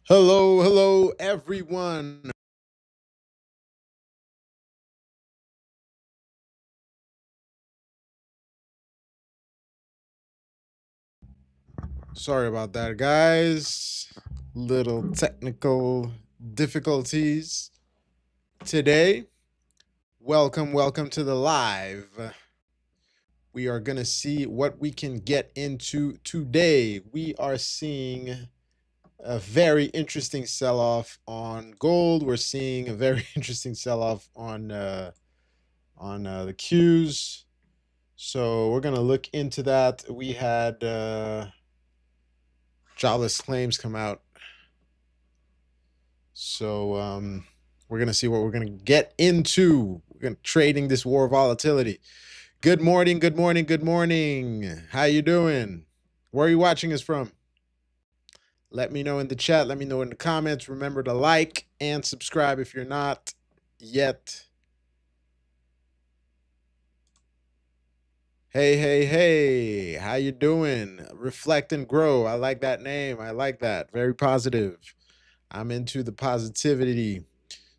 Hello, hello, everyone. Sorry about that, guys. Little technical difficulties today. Welcome to the live. We are going to see what we can get into today. We are seeing a very interesting sell off on gold. We're seeing a very interesting sell off on the Qs. So we're going to look into that. We had jobless claims come out. So we're gonna see what we're gonna get into. We're gonna trading this war volatility. Good morning, good morning, good morning. How you doing? Where are you watching us from? Let me know in the chat. Let me know in the comments. Remember to like and subscribe if you're not yet. Hey, how you doing? Reflect and grow. I like that name. I like that. Very positive. I'm into the positivity.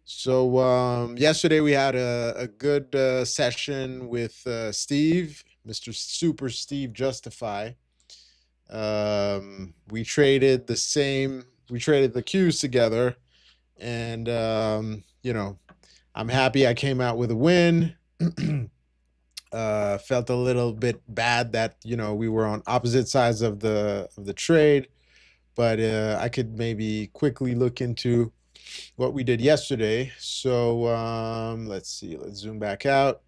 So yesterday we had a good session with Steve, Mr. Super Steve Justify. We traded we traded the Qs together, and I'm happy I came out with a win. Felt a little bit bad that we were on opposite sides of the trade, but I could maybe quickly look into what we did yesterday. So let's see. Let's zoom back out.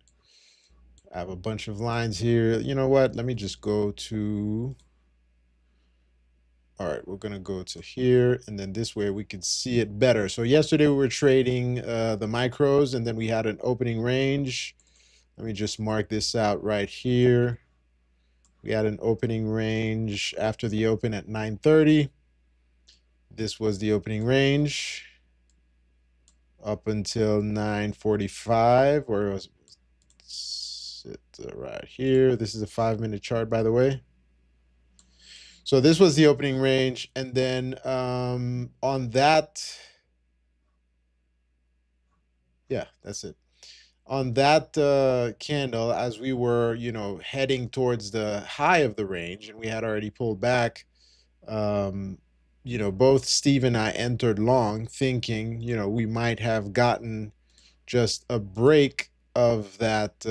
I have a bunch of lines here. You know what? Let me just go to. All right, we're gonna go to here, and then this way we can see it better. So yesterday we were trading the micros, and then we had an opening range. Let me just mark this out right here. We had an opening range after the open at 9:30. This was the opening range up until 9:45, where it was sit right here. This is a 5-minute chart, by the way. So this was the opening range, and then on that, yeah, that's it. On that candle, as we were, heading towards the high of the range, and we had already pulled back. Um, both Steve and I entered long, thinking, we might have gotten just a break of that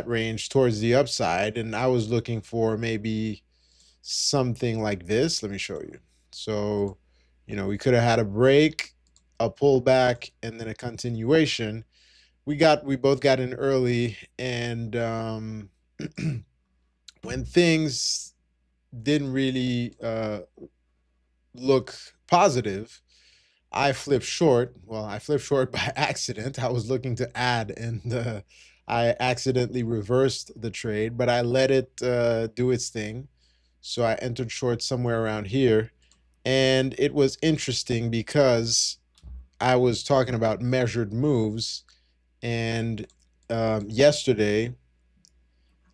range towards the upside, and I was looking for maybe something like this. Let me show you. So, we could have had a break, a pullback, and then a continuation. We both got in early, and when things didn't really look positive, I flipped short. Well, I flipped short by accident. I was looking to add, and I accidentally reversed the trade, but I let it do its thing. So I entered short somewhere around here. And it was interesting because I was talking about measured moves. And yesterday,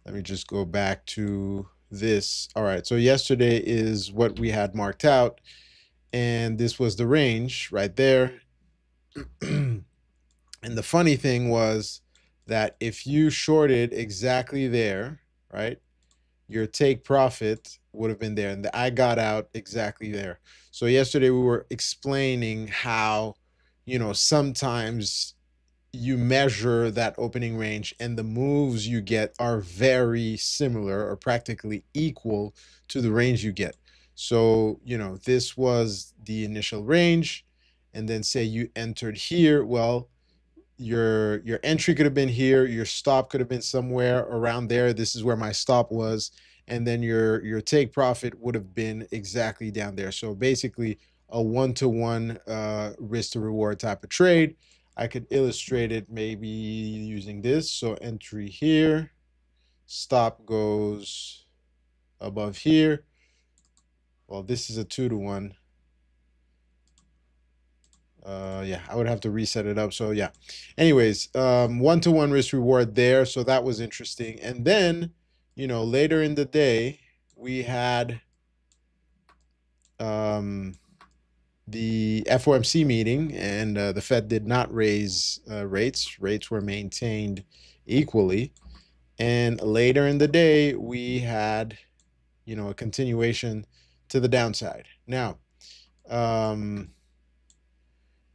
let me just go back to this. All right. So yesterday is what we had marked out. And this was the range right there. And the funny thing was that if you shorted exactly there, right, your take profit would have been there. And I got out exactly there. So yesterday we were explaining how, sometimes you measure that opening range and the moves you get are very similar or practically equal to the range you get. So, this was the initial range. And then say you entered here. Well, your entry could have been here, your stop could have been somewhere around there. This is where my stop was, and then your take profit would have been exactly down there. So basically a one-to-one risk to reward type of trade. I could illustrate it maybe using this. So entry here, stop goes above here. Well, this is a 2-to-1. Yeah, I would have to reset it up. So yeah, anyways, 1-to-1 risk reward there. So that was interesting. And then, later in the day, we had the FOMC meeting, and the Fed did not raise rates. Rates were maintained equally. And later in the day, we had, a continuation to the downside. Now,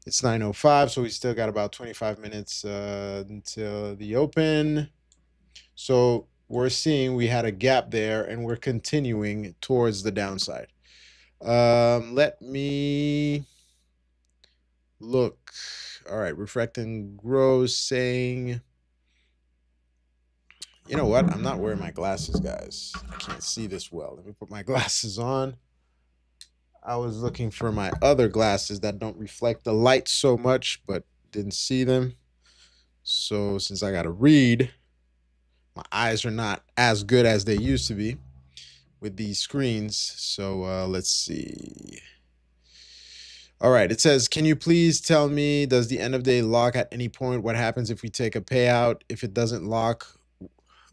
it's 9:05, so we still got about 25 minutes until the open. So we're seeing we had a gap there, and we're continuing towards the downside. Let me look. All right, refracting grows saying, you know what? I'm not wearing my glasses, guys. I can't see this well. Let me put my glasses on. I was looking for my other glasses that don't reflect the light so much, but didn't see them. So since I got to read, my eyes are not as good as they used to be with these screens. So let's see. All right, it says, can you please tell me, does the end of day lock at any point? What happens if we take a payout? If it doesn't lock,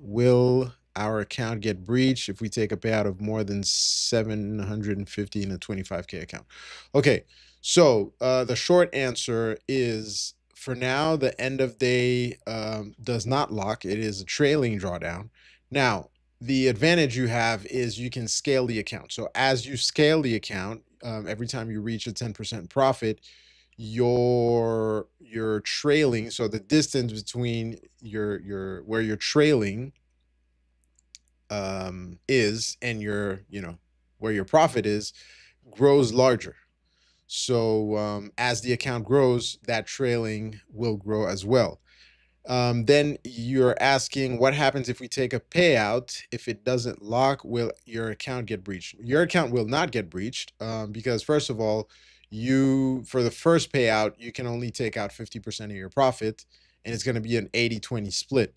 will our account get breached if we take a payout of more than 750 in a 25K account? Okay, so the short answer is, for now, the end of day does not lock. It is a trailing drawdown. Now, the advantage you have is you can scale the account. So as you scale the account, every time you reach a 10% profit, you're trailing. So the distance between your where you're trailing is and where your profit is grows larger. So as the account grows, that trailing will grow as well. Then you're asking, what happens if we take a payout? If it doesn't lock, will your account get breached? Your account will not get breached because, first of all, for the first payout, you can only take out 50% of your profit, and it's going to be an 80-20 split.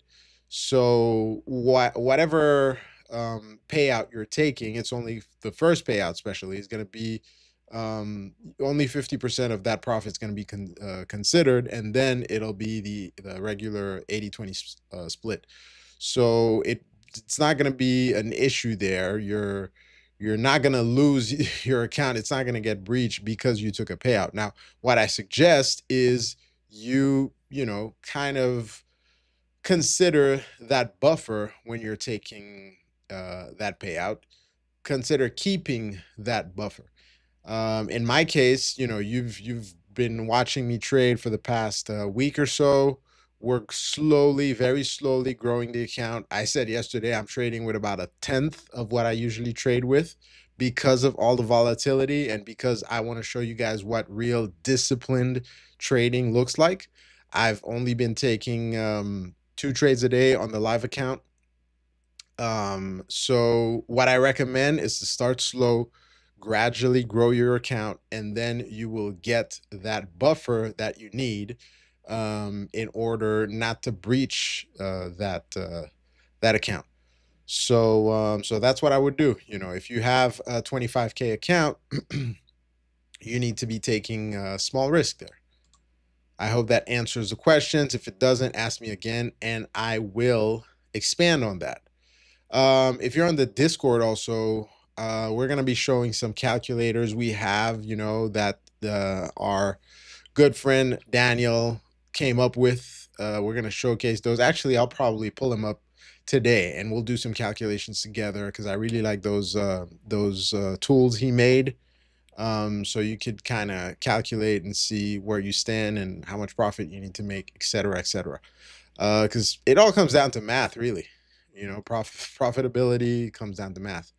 So whatever payout you're taking, it's only the first payout, especially, is going to be only 50% of that profit is going to be considered, and then it'll be the regular 80-20 split. So it's not going to be an issue there. You're not going to lose your account. It's not going to get breached because you took a payout. Now, what I suggest is kind of consider that buffer when you're taking that payout. Consider keeping that buffer. In my case, you've been watching me trade for the past week or so. We're slowly, very slowly growing the account. I said yesterday I'm trading with about a tenth of what I usually trade with because of all the volatility and because I want to show you guys what real disciplined trading looks like. I've only been taking 2 trades a day on the live account. So what I recommend is to start slow, gradually grow your account, and then you will get that buffer that you need in order not to breach that account. So that's what I would do. If you have a 25K account, you need to be taking a small risk there. I hope that answers the questions. If it doesn't, ask me again, and I will expand on that. If you're on the Discord also, we're going to be showing some calculators we have, that our good friend Daniel came up with. We're going to showcase those. Actually, I'll probably pull them up today and we'll do some calculations together because I really like those tools he made. So you could kind of calculate and see where you stand and how much profit you need to make, et cetera, et cetera. Because it all comes down to math, really. Profitability comes down to math.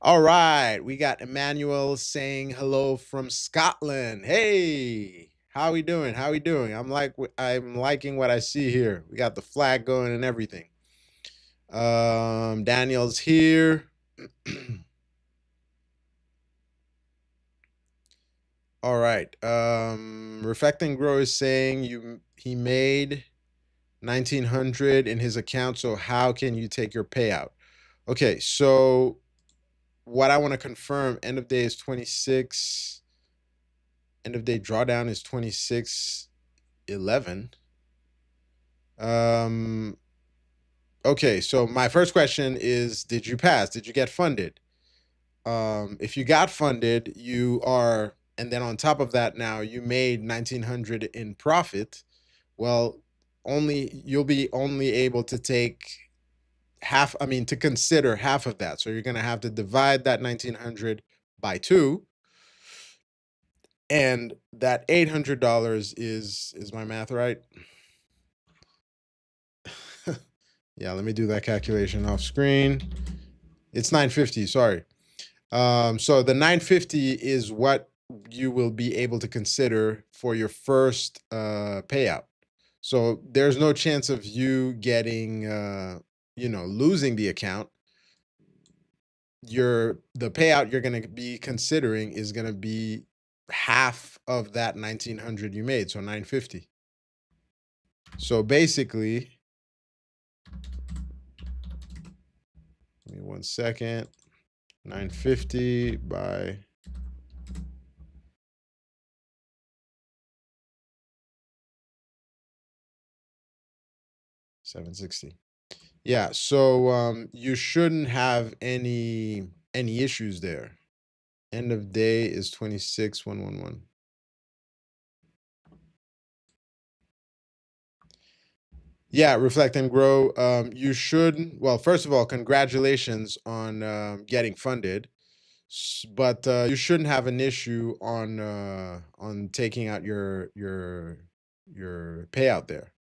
All right, we got Emmanuel saying hello from Scotland. Hey, how we doing? How we doing? I'm liking what I see here. We got the flag going and everything. Daniel's here. All right. Reflecting Grow is saying he made 1900 in his account, so how can you take your payout? Okay, so what I want to confirm, end of day is 26. End of day drawdown is 2611. Okay, so my first question is, did you pass? Did you get funded? if you got funded, and then on top of that, now you made 1900 in profit. Well, you'll be only able to take half, I mean, to consider half of that. So you're going to have to divide that 1900 by 2, and that $800 is my math right? Yeah, let me do that calculation off screen. It's 950, sorry. So the 950 is what you will be able to consider for your first payout. So there's no chance of you getting losing the account. The payout you're going to be considering is going to be half of that 1900 you made, so 950. So basically, give me 1 second. 950 by 760. Yeah, so you shouldn't have any issues there. End of day is 26,111. Yeah, reflect and grow. You should, well, first of all, congratulations on getting funded, but you shouldn't have an issue on taking out your payout there.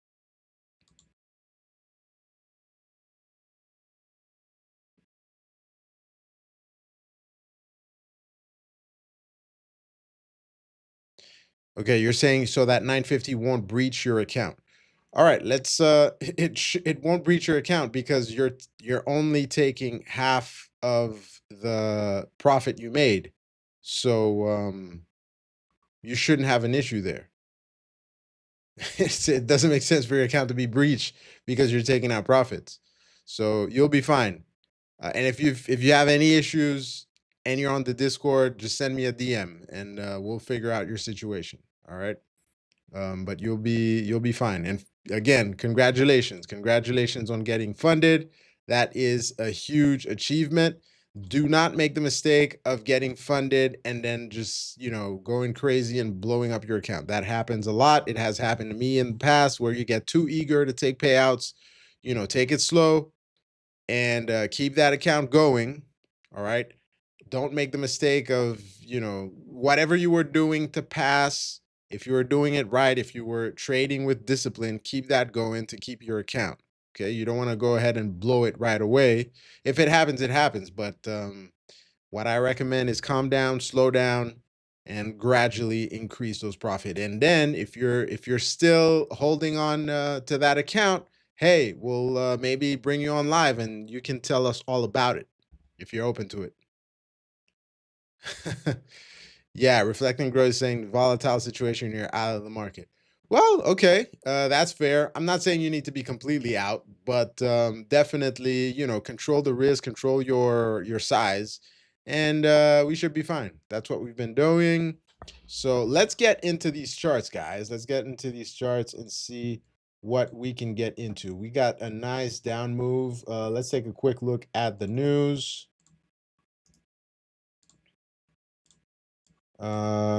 Okay, you're saying so that 950 won't breach your account. All right, let's it won't breach your account because you're only taking half of the profit you made. So you shouldn't have an issue there. It doesn't make sense for your account to be breached because you're taking out profits. So you'll be fine. And if you have any issues and you're on the Discord, just send me a DM and we'll figure out your situation. All right. But you'll be fine. And again, congratulations on getting funded. That is a huge achievement. Do not make the mistake of getting funded and then just going crazy and blowing up your account. That happens a lot. It has happened to me in the past where you get too eager to take payouts. Take it slow and keep that account going. All right. Don't make the mistake of, whatever you were doing to pass. If you were doing it right, if you were trading with discipline, keep that going to keep your account. Okay. You don't want to go ahead and blow it right away. If it happens, it happens. But what I recommend is calm down, slow down, and gradually increase those profit. And then if you're still holding on to that account, hey, we'll maybe bring you on live and you can tell us all about it if you're open to it. Yeah, reflecting growth is saying volatile situation, you're out of the market. Well, okay, that's fair. I'm not saying you need to be completely out, but definitely, control the risk, control your size, and we should be fine. That's what we've been doing. So let's get into these charts, guys. Let's get into these charts and see what we can get into. We got a nice down move. Let's take a quick look at the news.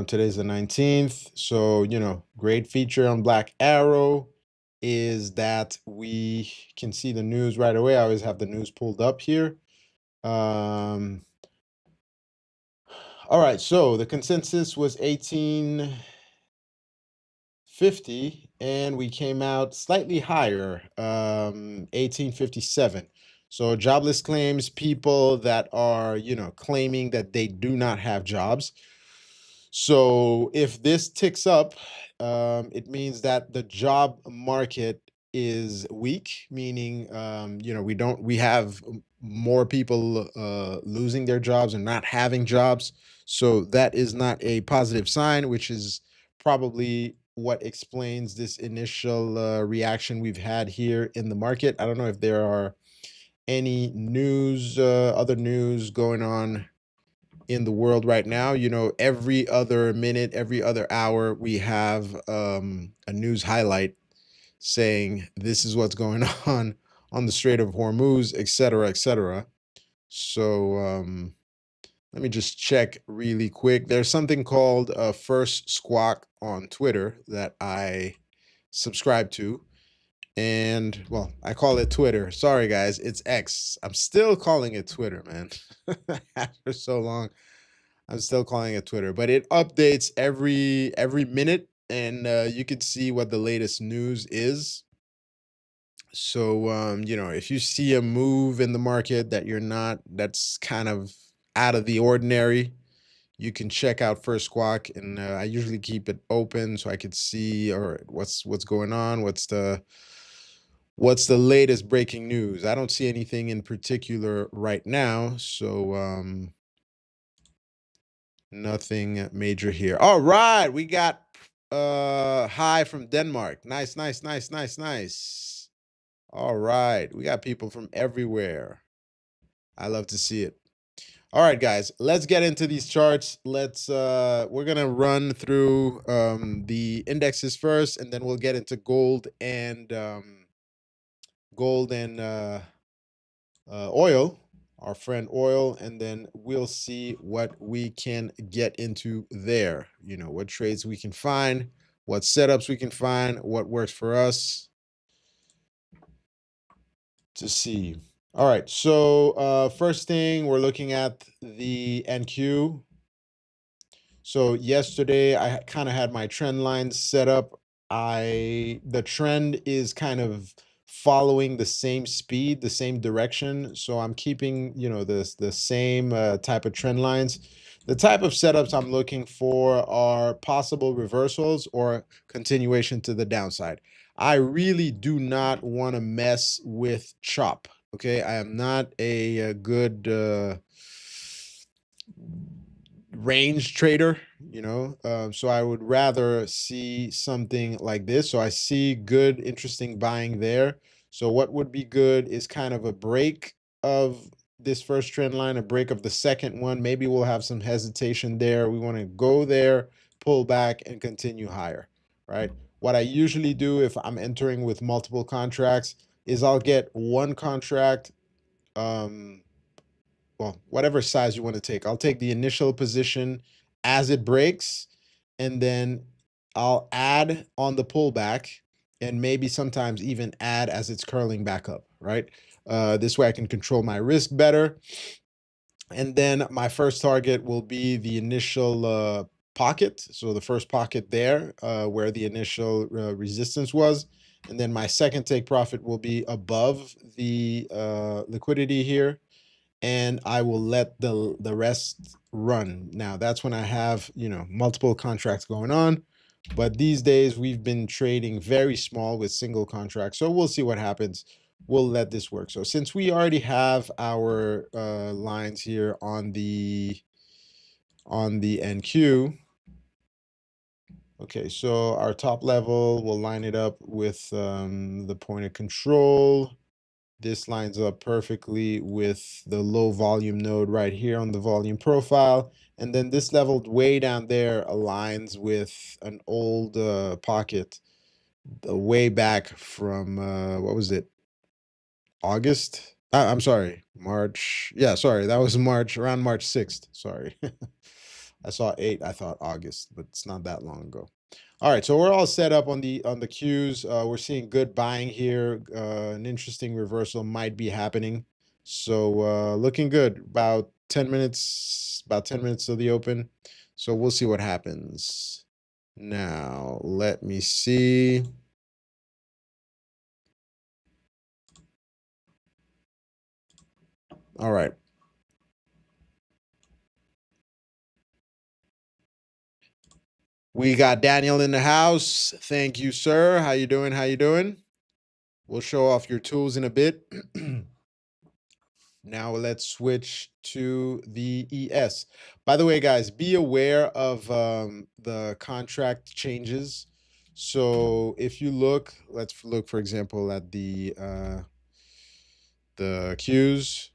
Today's the 19th. So, great feature on Black Arrow is that we can see the news right away. I always have the news pulled up here. All right, so the consensus was 1850 and we came out slightly higher, 1857. So jobless claims, people that are, claiming that they do not have jobs. So if this ticks up, it means that the job market is weak, meaning we have more people losing their jobs and not having jobs. So that is not a positive sign, which is probably what explains this initial reaction we've had here in the market. I don't know if there are any other news going on in the world right now. Every other minute, every other hour, we have a news highlight saying this is what's going on the Strait of Hormuz, et cetera, et cetera. So Let me just check really quick. There's something called First Squawk on Twitter that I subscribe to. And well, I call it Twitter. Sorry, guys, it's X. I'm still calling it Twitter, man. After so long, I'm still calling it Twitter. But it updates every minute, and you can see what the latest news is. So if you see a move in the market that that's kind of out of the ordinary, you can check out First Squawk, and I usually keep it open so I could see, all right, what's going on, what's the latest breaking news. I don't see anything in particular right now, so nothing major here. All right, we got hi from Denmark. Nice, nice, nice, nice, nice. All right, we got people from everywhere. I love to see it. All right, guys, let's get into these charts. We're gonna run through the indexes first, and then we'll get into gold and oil, our friend oil, and then we'll see what we can get into there. What trades we can find, what setups we can find, what works for us to see. All right, so first thing, we're looking at the NQ. So yesterday I kind of had my trend lines set up. The trend is kind of following the same speed, the same direction. So I'm keeping, the same type of trend lines. The type of setups I'm looking for are possible reversals or continuation to the downside. I really do not want to mess with chop. Okay, I am not a good range trader, so I would rather see something like this. So I see good, interesting buying there. So what would be good is kind of a break of this first trend line, a break of the second one. Maybe we'll have some hesitation there. We want to go there, pull back, and continue higher, right? What I usually do if I'm entering with multiple contracts is I'll get one contract, well, whatever size you want to take. I'll take the initial position as it breaks, and then I'll add on the pullback, and maybe sometimes even add as it's curling back up, right? This way I can control my risk better. And then my first target will be the initial pocket. So the first pocket there, where the initial resistance was. And then my second take profit will be above the liquidity here, and I will let the rest run. Now that's when I have, multiple contracts going on. But these days we've been trading very small with single contracts. So we'll see what happens. We'll let this work. So since we already have our lines here on the NQ, okay, so our top level, we'll line it up with the point of control. This lines up perfectly with the low volume node right here on the volume profile. And then this level way down there aligns with an old pocket way back from, what was it? August? I'm sorry, March. Yeah, sorry, that was March, around March 6th. Sorry. I saw 8, I thought August, but it's not that long ago. All right, so we're all set up on the cues. We're seeing good buying here. An interesting reversal might be happening. So looking good. About 10 minutes, to the open. So we'll see what happens. Now, let me see. All right. We got Daniel in the house. Thank you, sir. How you doing? How you doing? We'll show off your tools in a bit. Now let's switch to the ES. By the way, guys, be aware of the contract changes. So if you look, let's look, for example, at the Qs.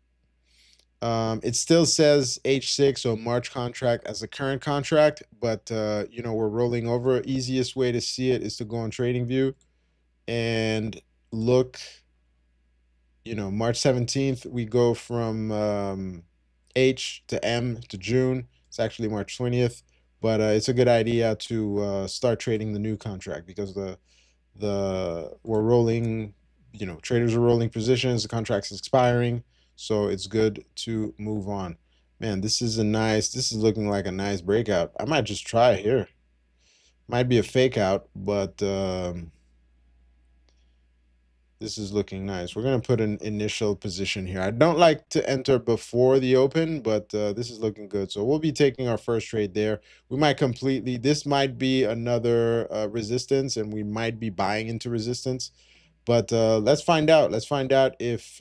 It still says H6, so March contract as a current contract, but we're rolling over. Easiest way to see it is to go on TradingView and look. March 17th, we go from H to M to June. It's actually March 20th, but it's a good idea to start trading the new contract because we're rolling, traders are rolling positions, the contract's expiring, so it's good to move on. Man, this is looking like a nice breakout. I might just try here. Might be a fake out, but this is looking nice. We're going to put an initial position here. I don't like to enter before the open, but this is looking good. So we'll be taking our first trade there. We might this might be another resistance, and we might be buying into resistance. But let's find out. Let's find out if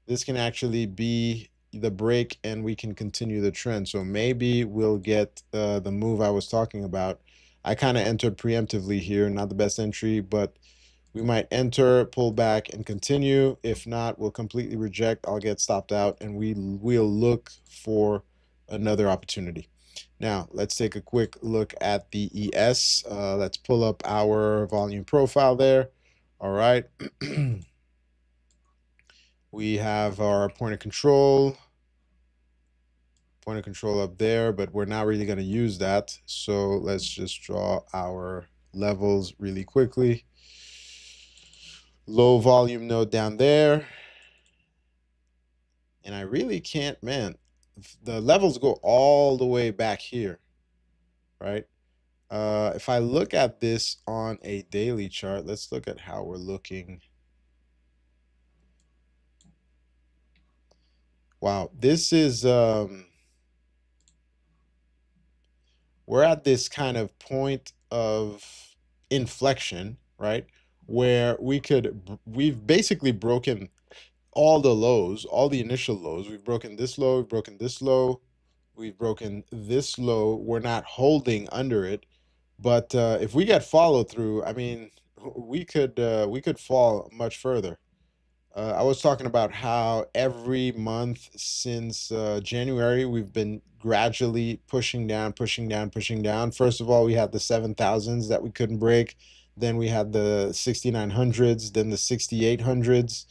this can actually be the break and we can continue the trend. So maybe we'll get the move I was talking about. I kind of entered preemptively here, not the best entry, but we might enter, pull back, and continue. If not, we'll completely reject. I'll get stopped out, and we'll look for another opportunity. Now, let's take a quick look at the ES. Let's pull up our volume profile there. All right. We have our point of control up there, but we're not really going to use that. So let's just draw our levels really quickly. Low volume node down there. And I really can't, man, the levels go all the way back here, right? If I look at this on a daily chart, let's look at how we're looking. Wow, this is, we're at this kind of point of inflection, right? Where we've basically broken all the lows, all the initial lows. We've broken this low, we've broken this low, we've broken this low. We're not holding under it. But if we get follow through, I mean, we could fall much further. I was talking about how every month since January, we've been gradually pushing down, pushing down, pushing down. First of all, we had the 7,000s that we couldn't break. Then we had the 6,900s, then the 6,800s.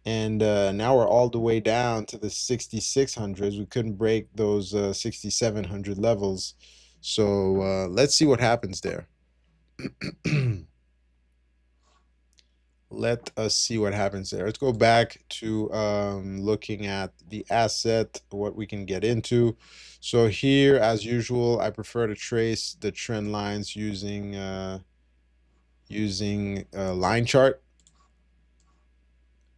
And now we're all the way down to the 6,600s. We couldn't break those 6,700 levels. So let's see what happens there. Let us see what happens there. Let's go back to looking at the asset, what we can get into. So here, as usual, I prefer to trace the trend lines using a line chart.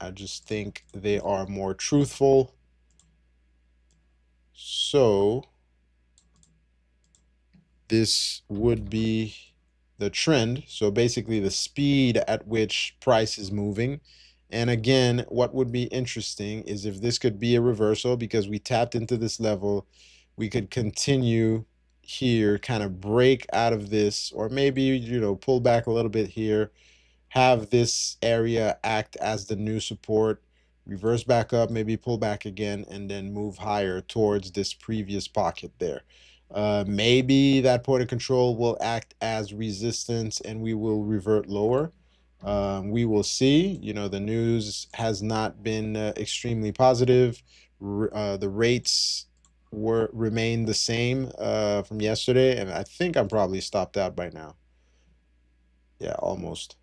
I just think they are more truthful. So this would be the trend. So basically the speed at which price is moving. And again, what would be interesting is if this could be a reversal because we tapped into this level, we could continue here, kind of break out of this, or maybe, pull back a little bit here, have this area act as the new support, reverse back up, maybe pull back again, and then move higher towards this previous pocket there. Maybe that point of control will act as resistance and we will revert lower. We will see. The news has not been extremely positive. The rates remain the same from yesterday, and I think I'm probably stopped out by now. Yeah, almost.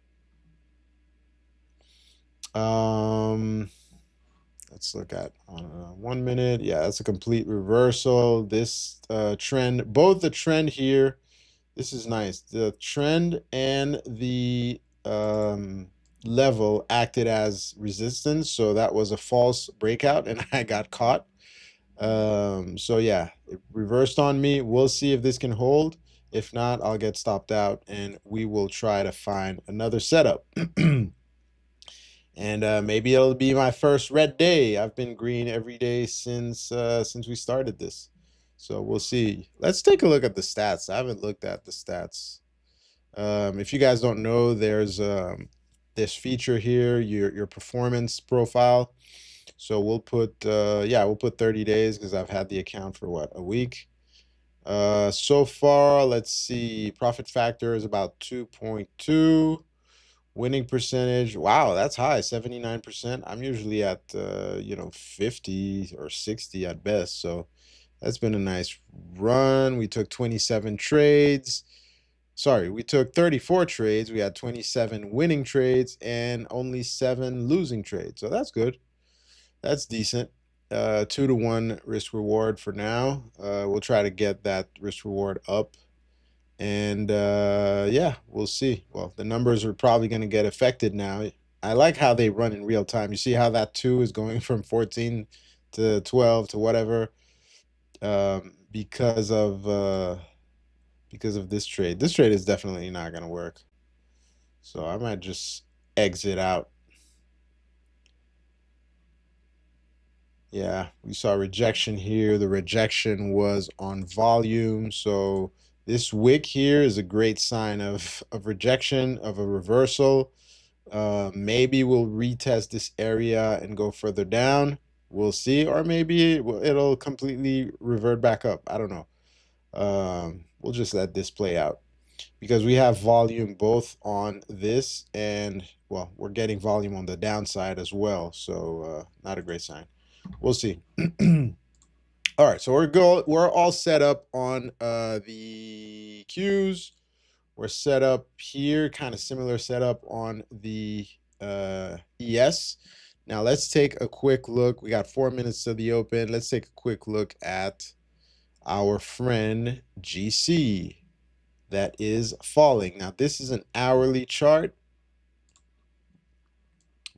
Let's look at 1 minute. Yeah, that's a complete reversal. This trend, both the trend here, this is nice. The trend and the level acted as resistance, so that was a false breakout, and I got caught. So yeah, it reversed on me. We'll see if this can hold. If not, I'll get stopped out, and we will try to find another setup. And maybe it'll be my first red day. I've been green every day since we started this. So we'll see. Let's take a look at the stats. I haven't looked at the stats. If you guys don't know, there's this feature here, your performance profile. So we'll put we'll put 30 days because I've had the account for what, a week. So far, let's see, profit factor is about 2.2. Winning percentage, wow, that's high, 79%. I'm usually at 50 or 60 at best. So that's been a nice run. We took 27 trades. Sorry, we took 34 trades. We had 27 winning trades and only 7 losing trades. So that's good. That's decent. 2-to-1 risk reward for now. We'll try to get that risk reward up. And yeah, we'll see. Well, the numbers are probably going to get affected now. I like how they run in real time. You see how that 2 is going from 14 to 12 to whatever, because of this trade. This trade is definitely not going to work. So I might just exit out. Yeah, we saw rejection here. The rejection was on volume. So this wick here is a great sign of rejection, of a reversal. Maybe we'll retest this area and go further down. We'll see. Or maybe it'll completely revert back up. I don't know. We'll just let this play out, because we have volume both on this and, well, we're getting volume on the downside as well. So not a great sign. We'll see. All right, so we're all set up on the Qs. We're set up here, kind of similar setup on the ES. Now let's take a quick look. We got 4 minutes to the open. Let's take a quick look at our friend GC that is falling. Now this is an hourly chart.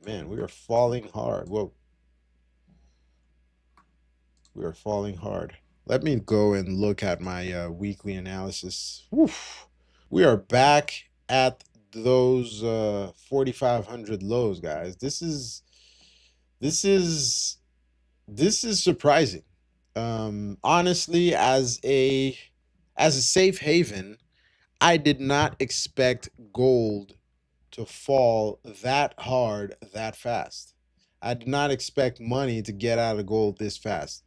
Man, we are falling hard. Whoa. We are falling hard. Let me go and look at my weekly analysis. Oof. We are back at those 4,500 lows, guys. This is surprising. Honestly, as a safe haven, I did not expect gold to fall that hard that fast. I did not expect money to get out of gold this fast.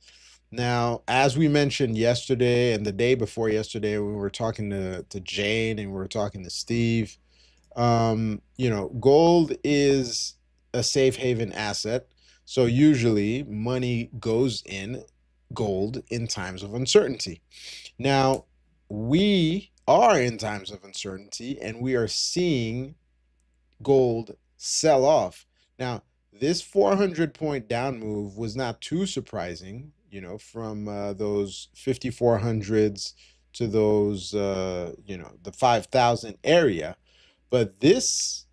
Now, as we mentioned yesterday and the day before yesterday, we were talking to Jane and we were talking to Steve. Gold is a safe haven asset. So usually money goes in gold in times of uncertainty. Now, we are in times of uncertainty and we are seeing gold sell off. Now, this 400-point down move was not too surprising, from those 5,400s to those, the 5,000 area. But this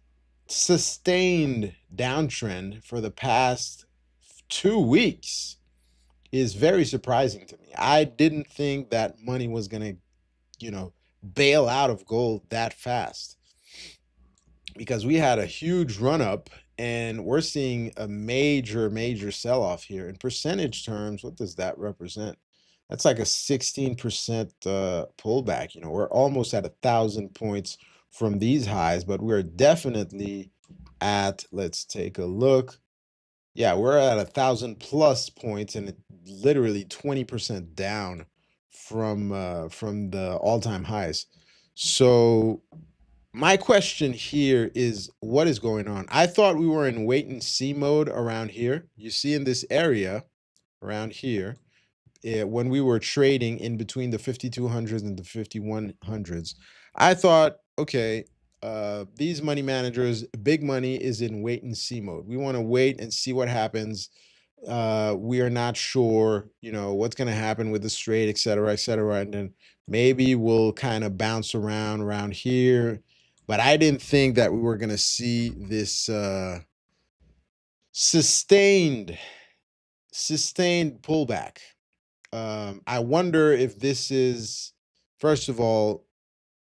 sustained downtrend for the past 2 weeks is very surprising to me. I didn't think that money was going to, bail out of gold that fast, because we had a huge run up and we're seeing a major sell-off here. In percentage terms, what does that represent? That's like a 16% pullback. We're almost at 1,000 points from these highs, but we're definitely at, let's take a look. Yeah, we're at 1,000+ points and literally 20% down from the all-time highs. So my question here is, what is going on? I thought we were in wait and see mode around here. You see in this area around here, when we were trading in between the 5,200s and the 5,100s, I thought, okay, these money managers, big money is in wait and see mode. We want to wait and see what happens. We are not sure, what's going to happen with the trade, et cetera, et cetera. And then maybe we'll kind of bounce around here. But I didn't think that we were going to see this sustained pullback. I wonder if this is, first of all,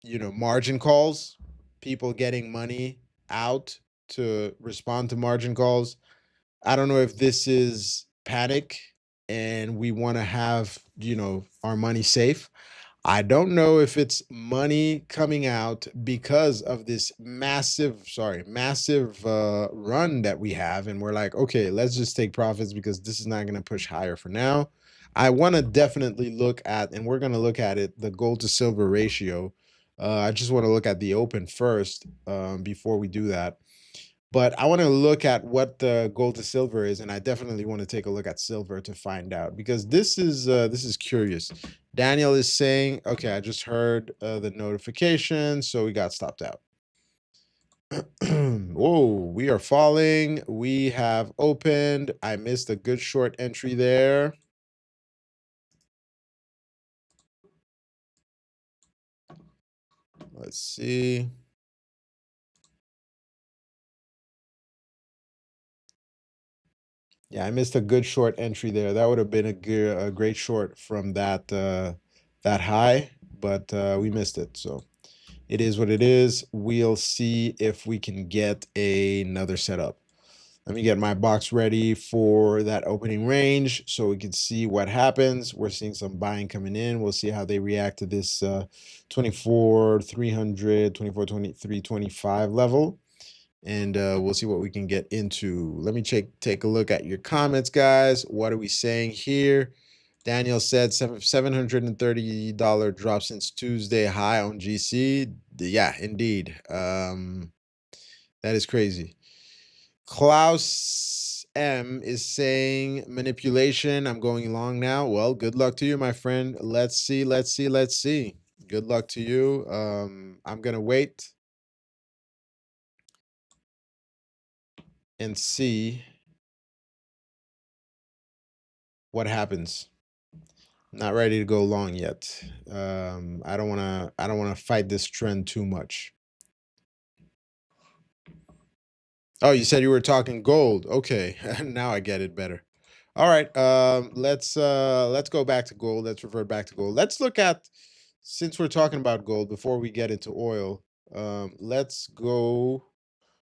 margin calls, people getting money out to respond to margin calls. I don't know if this is panic and we want to have, our money safe. I don't know if it's money coming out because of this massive run that we have. And we're like, okay, let's just take profits because this is not going to push higher for now. I want to definitely look at, and we're going to look at it, the gold to silver ratio. I just want to look at the open first before we do that. But I want to look at what the gold to silver is, and I definitely want to take a look at silver to find out, because this is curious. Daniel is saying, okay, I just heard the notification, so we got stopped out. Whoa, we are falling. We have opened. I missed a good short entry there. Let's see. Yeah, I missed a good short entry there. That would have been a great short from that high, but we missed it. So it is what it is. We'll see if we can get another setup. Let me get my box ready for that opening range so we can see what happens. We're seeing some buying coming in. We'll see how they react to this 24,300, 24,2325 level. And we'll see what we can get into. Let me take a look at your comments, guys. What are we saying here? Daniel said $730 drop since Tuesday high on GC. Yeah, indeed. That is crazy. Klaus M is saying manipulation. I'm going long now. Well, good luck to you, my friend. Let's see. Good luck to you. I'm gonna wait and see what happens. Not ready to go long yet. I don't wanna fight this trend too much. Oh, you said you were talking gold. Okay, now I get it better. All right, let's go back to gold. Let's revert back to gold. Let's look at, since we're talking about gold, before we get into oil. Let's go.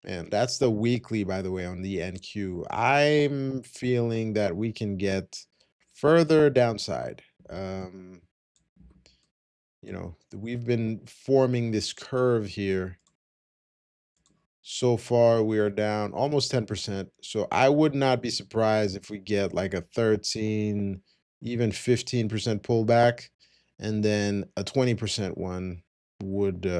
Man, that's the weekly, by the way, on the NQ. I'm feeling that we can get further downside. We've been forming this curve here. So far, we are down almost 10%. So I would not be surprised if we get like a 13, even 15% pullback, and then a 20% one would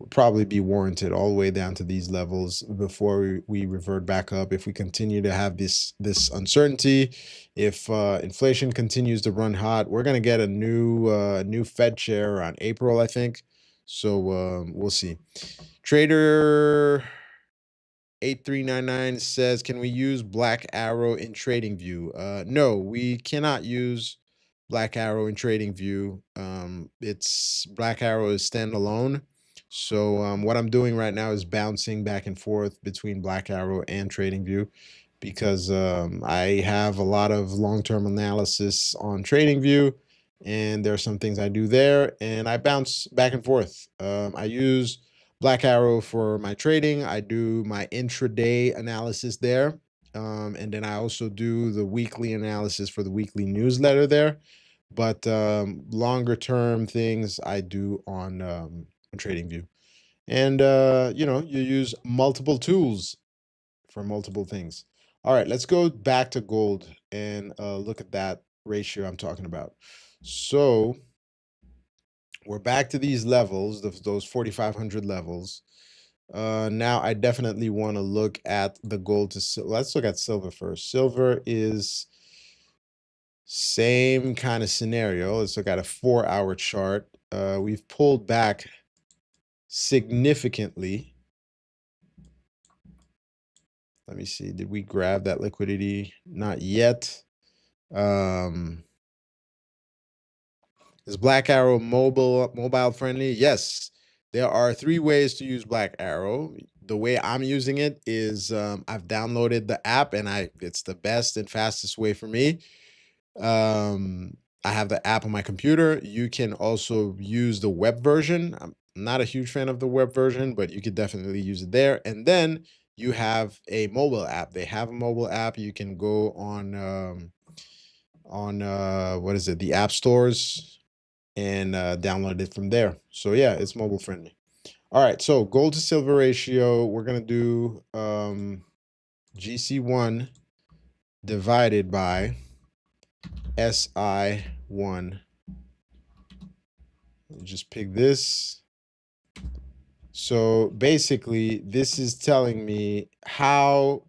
probably be warranted all the way down to these levels before we revert back up. If we continue to have this uncertainty, if inflation continues to run hot, we're gonna get a new Fed chair around April, I think. So we'll see. Trader 8399 says, can we use Black Arrow in TradingView? No, we cannot use Black Arrow in TradingView. It's Black Arrow is standalone. So what I'm doing right now is bouncing back and forth between Black Arrow and TradingView, because I have a lot of long-term analysis on TradingView, and there are some things I do there, and I bounce back and forth. I use Black Arrow for my trading. I do my intraday analysis there. And then I also do the weekly analysis for the weekly newsletter there. But longer term things I do on TradingView. And you use multiple tools for multiple things. All right, let's go back to gold and look at that ratio I'm talking about. So we're back to these levels, those 4,500 levels. Now I definitely want to look at the gold to silver. Let's look at silver first. Silver is same kind of scenario. Let's look at a 4-hour chart. We've pulled back significantly. Let me see. Did we grab that liquidity? Not yet. Is Black Arrow mobile friendly? Yes. There are 3 ways to use Black Arrow. The way I'm using it is I've downloaded the app, and it's the best and fastest way for me. I have the app on my computer. You can also use the web version. I'm not a huge fan of the web version, but you could definitely use it there. And then you have a mobile app. They have a mobile app. You can go on what is it, the app stores, and download it from there. So yeah, it's mobile friendly. All right, so gold to silver ratio, we're gonna do GC1 divided by SI1. Just pick this. So basically, this is telling me how,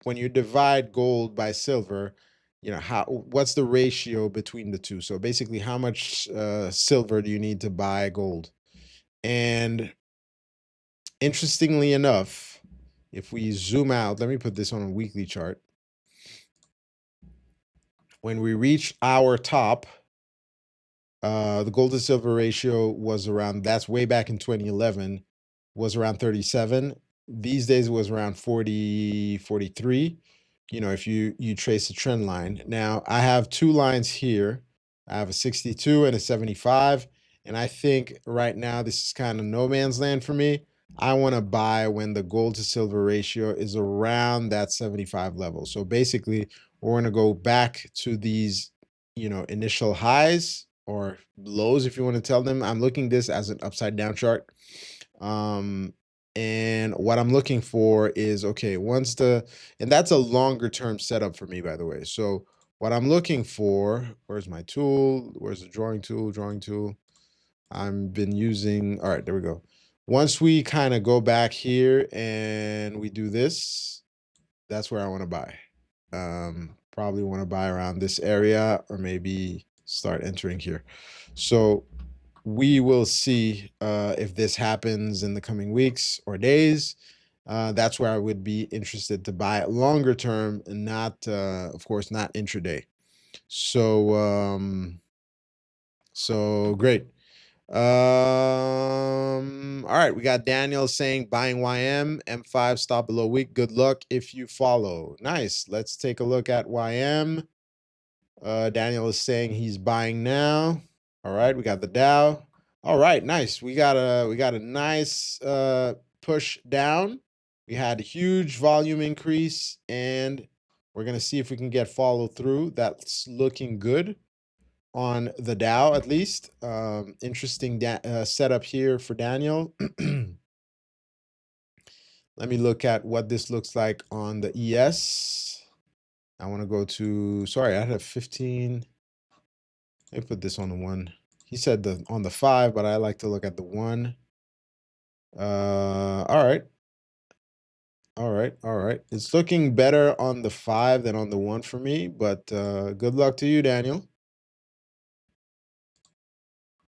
when you divide gold by silver, what's the ratio between the two. So basically, how much silver do you need to buy gold? And interestingly enough, if we zoom out, let me put this on a weekly chart. When we reach our top, the gold to silver ratio was around, that's way back in 2011, was around 37. These days it was around 40, 43. If you trace the trend line. Now I have two lines here. I have a 62 and a 75. And I think right now this is kind of no man's land for me. I want to buy when the gold to silver ratio is around that 75 level. So basically, we're going to go back to these, initial highs or lows, if you want to tell them. I'm looking this as an upside down chart. And what I'm looking for is, okay, and that's a longer term setup for me, by the way. So what I'm looking for, where's my tool? Where's the drawing tool? Drawing tool. I've been using, all right, there we go. Once we kind of go back here and we do this, that's where I want to buy. Probably want to buy around this area, or maybe start entering here. So we will see if this happens in the coming weeks or days. That's where I would be interested to buy longer term, and not, of course, not intraday. So great. All right, we got Daniel saying buying YM M5 stop below week. Good luck if you follow. Nice. Let's take a look at YM. Daniel is saying he's buying now. All right, we got the Dow. All right, nice. We got a nice push down. We had a huge volume increase, and we're gonna see if we can get follow through. That's looking good on the Dow, at least. Interesting setup here for Daniel. Let me look at what this looks like on the ES. I want to go to, sorry, I had 15. Let me put this on the 1. He said on the 5, but I like to look at the 1. All right. All right. All right. It's looking better on the 5 than on the 1 for me, but good luck to you, Daniel.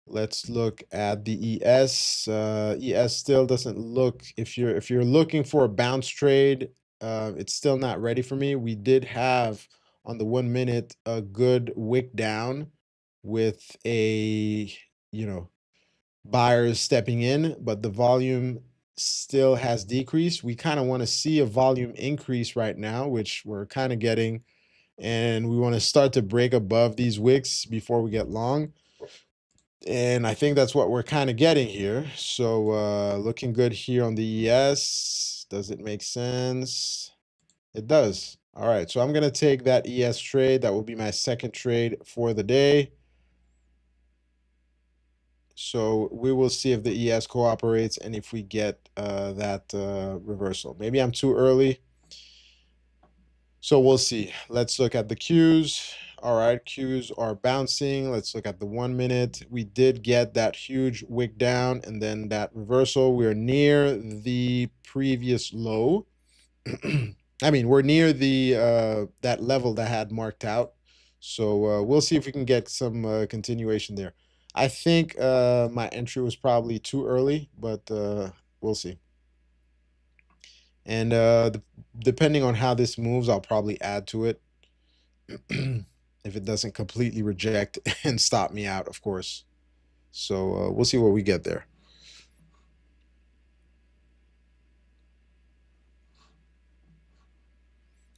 Let's look at the ES. ES still doesn't look, if you're looking for a bounce trade, it's still not ready for me. We did have on the 1 minute a good wick down with a, buyers stepping in, but the volume still has decreased. We kind of want to see a volume increase right now, which we're kind of getting, and we want to start to break above these wicks before we get long. And I think that's what we're kind of getting here. So looking good here on the ES. Does it make sense? It does. All right, so I'm going to take that ES trade. That will be my second trade for the day. So we will see if the ES cooperates and if we get that reversal. Maybe I'm too early. So we'll see. Let's look at the Qs. All right, Qs are bouncing. Let's look at the 1 minute. We did get that huge wick down and then that reversal. We're near the previous low. I mean, we're near the that level that had marked out. So we'll see if we can get some continuation there. I think my entry was probably too early, but we'll see. And depending on how this moves, I'll probably add to it if it doesn't completely reject and stop me out, of course. So we'll see what we get there.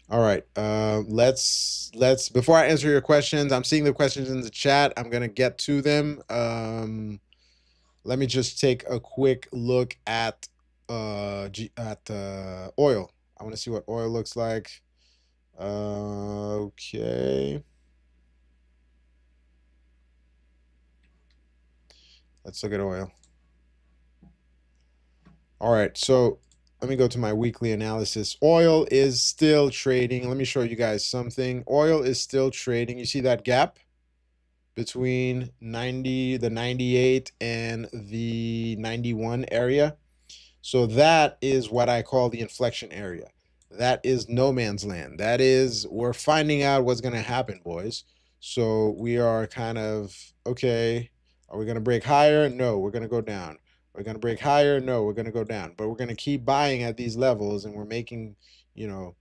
All right. Let's before I answer your questions, I'm seeing the questions in the chat. I'm gonna get to them. Let me just take a quick look at oil. I want to see what oil looks like. Okay. Let's look at oil. All right, so let me go to my weekly analysis. Oil is still trading. Let me show you guys something. Oil is still trading. You see that gap between the 98 and the 91 area? So that is what I call the inflection area. That is no man's land. That is, we're finding out what's going to happen, boys. So we are kind of, okay, are we going to break higher? No, we're going to go down. We're going to break higher? No, we're going to go down. But we're going to keep buying at these levels, and we're making, you know,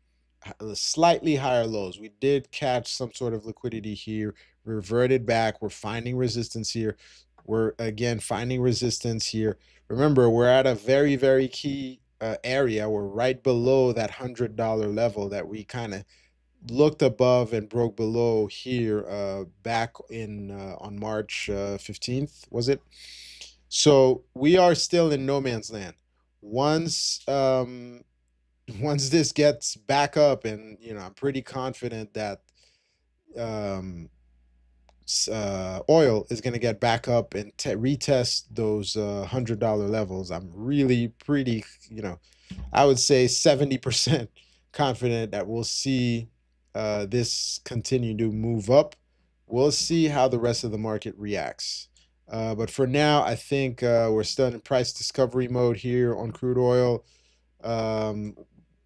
slightly higher lows. We did catch some sort of liquidity here, reverted back. We're finding resistance here. We're again finding resistance here. Remember, we're at a very, very key area. We're right below that $100 level that we kind of looked above and broke below here back in on March 15th, was it? So we are still in no man's land. Once once this gets back up, and I'm pretty confident that um, oil is going to get back up and retest those $100 levels. I'm really pretty, I would say 70% confident that we'll see this continue to move up. We'll see how the rest of the market reacts. But for now, I think we're still in price discovery mode here on crude oil. Um,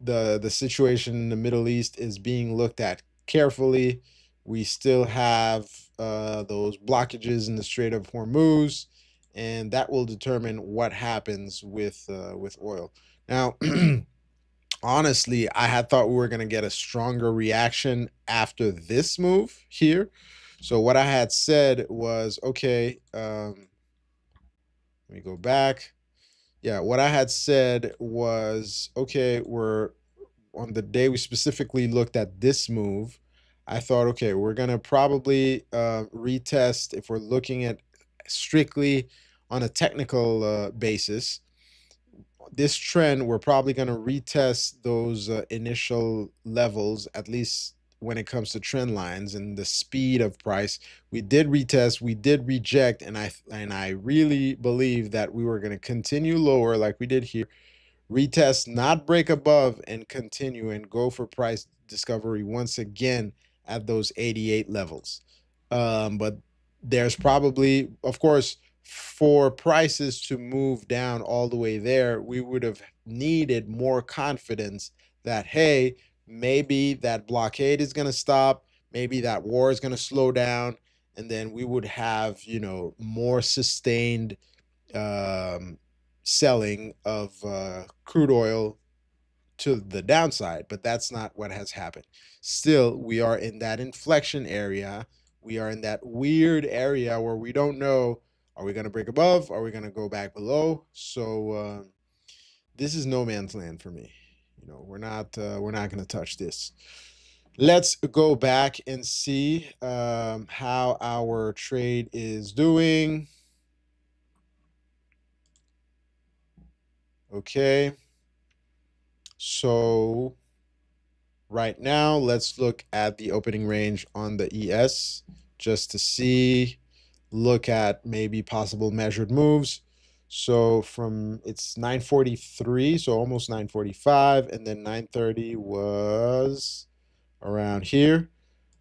the situation in the Middle East is being looked at carefully. We still have those blockages in the Strait of Hormuz, and that will determine what happens with oil. Now, honestly, I had thought we were going to get a stronger reaction after this move here. So what I had said was, okay, let me go back. Yeah, what I had said was, okay, we're on the day we specifically looked at this move. I thought, okay, we're gonna probably retest if we're looking at strictly on a technical basis. This trend, we're probably gonna retest those initial levels, at least when it comes to trend lines and the speed of price. We did retest, we did reject, and I really believe that we were going to continue lower like we did here, retest, not break above, and continue and go for price discovery once again at those 88 levels. But there's probably, of course, for prices to move down all the way there, we would have needed more confidence that, hey, maybe that blockade is going to stop, maybe that war is going to slow down, and then we would have, more sustained um, selling of crude oil to the downside, but that's not what has happened. Still, we are in that inflection area. We are in that weird area where we don't know, are we going to break above? Are we going to go back below? So this is no man's land for me. We're not going to touch this. Let's go back and see how our trade is doing. Okay. So right now, let's look at the opening range on the ES just to see, look at maybe possible measured moves. So from it's 943, so almost 945, and then 930 was around here.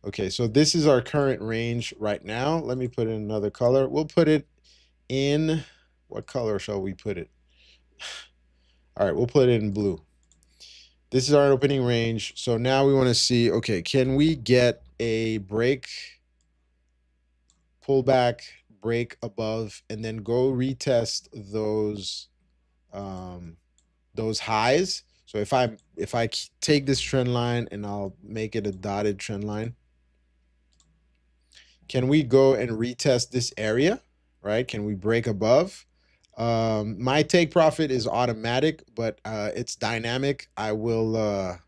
Okay, so this is our current range right now. Let me put in another color. We'll put it in, what color shall we put it? All right, we'll put it in blue. This is our opening range. So now we want to see, okay, can we get a break, pull back, break above, and then go retest those highs. So if I take this trend line and I'll make it a dotted trend line, can we go and retest this area, right? Can we break above? My take profit is automatic, but it's dynamic. I will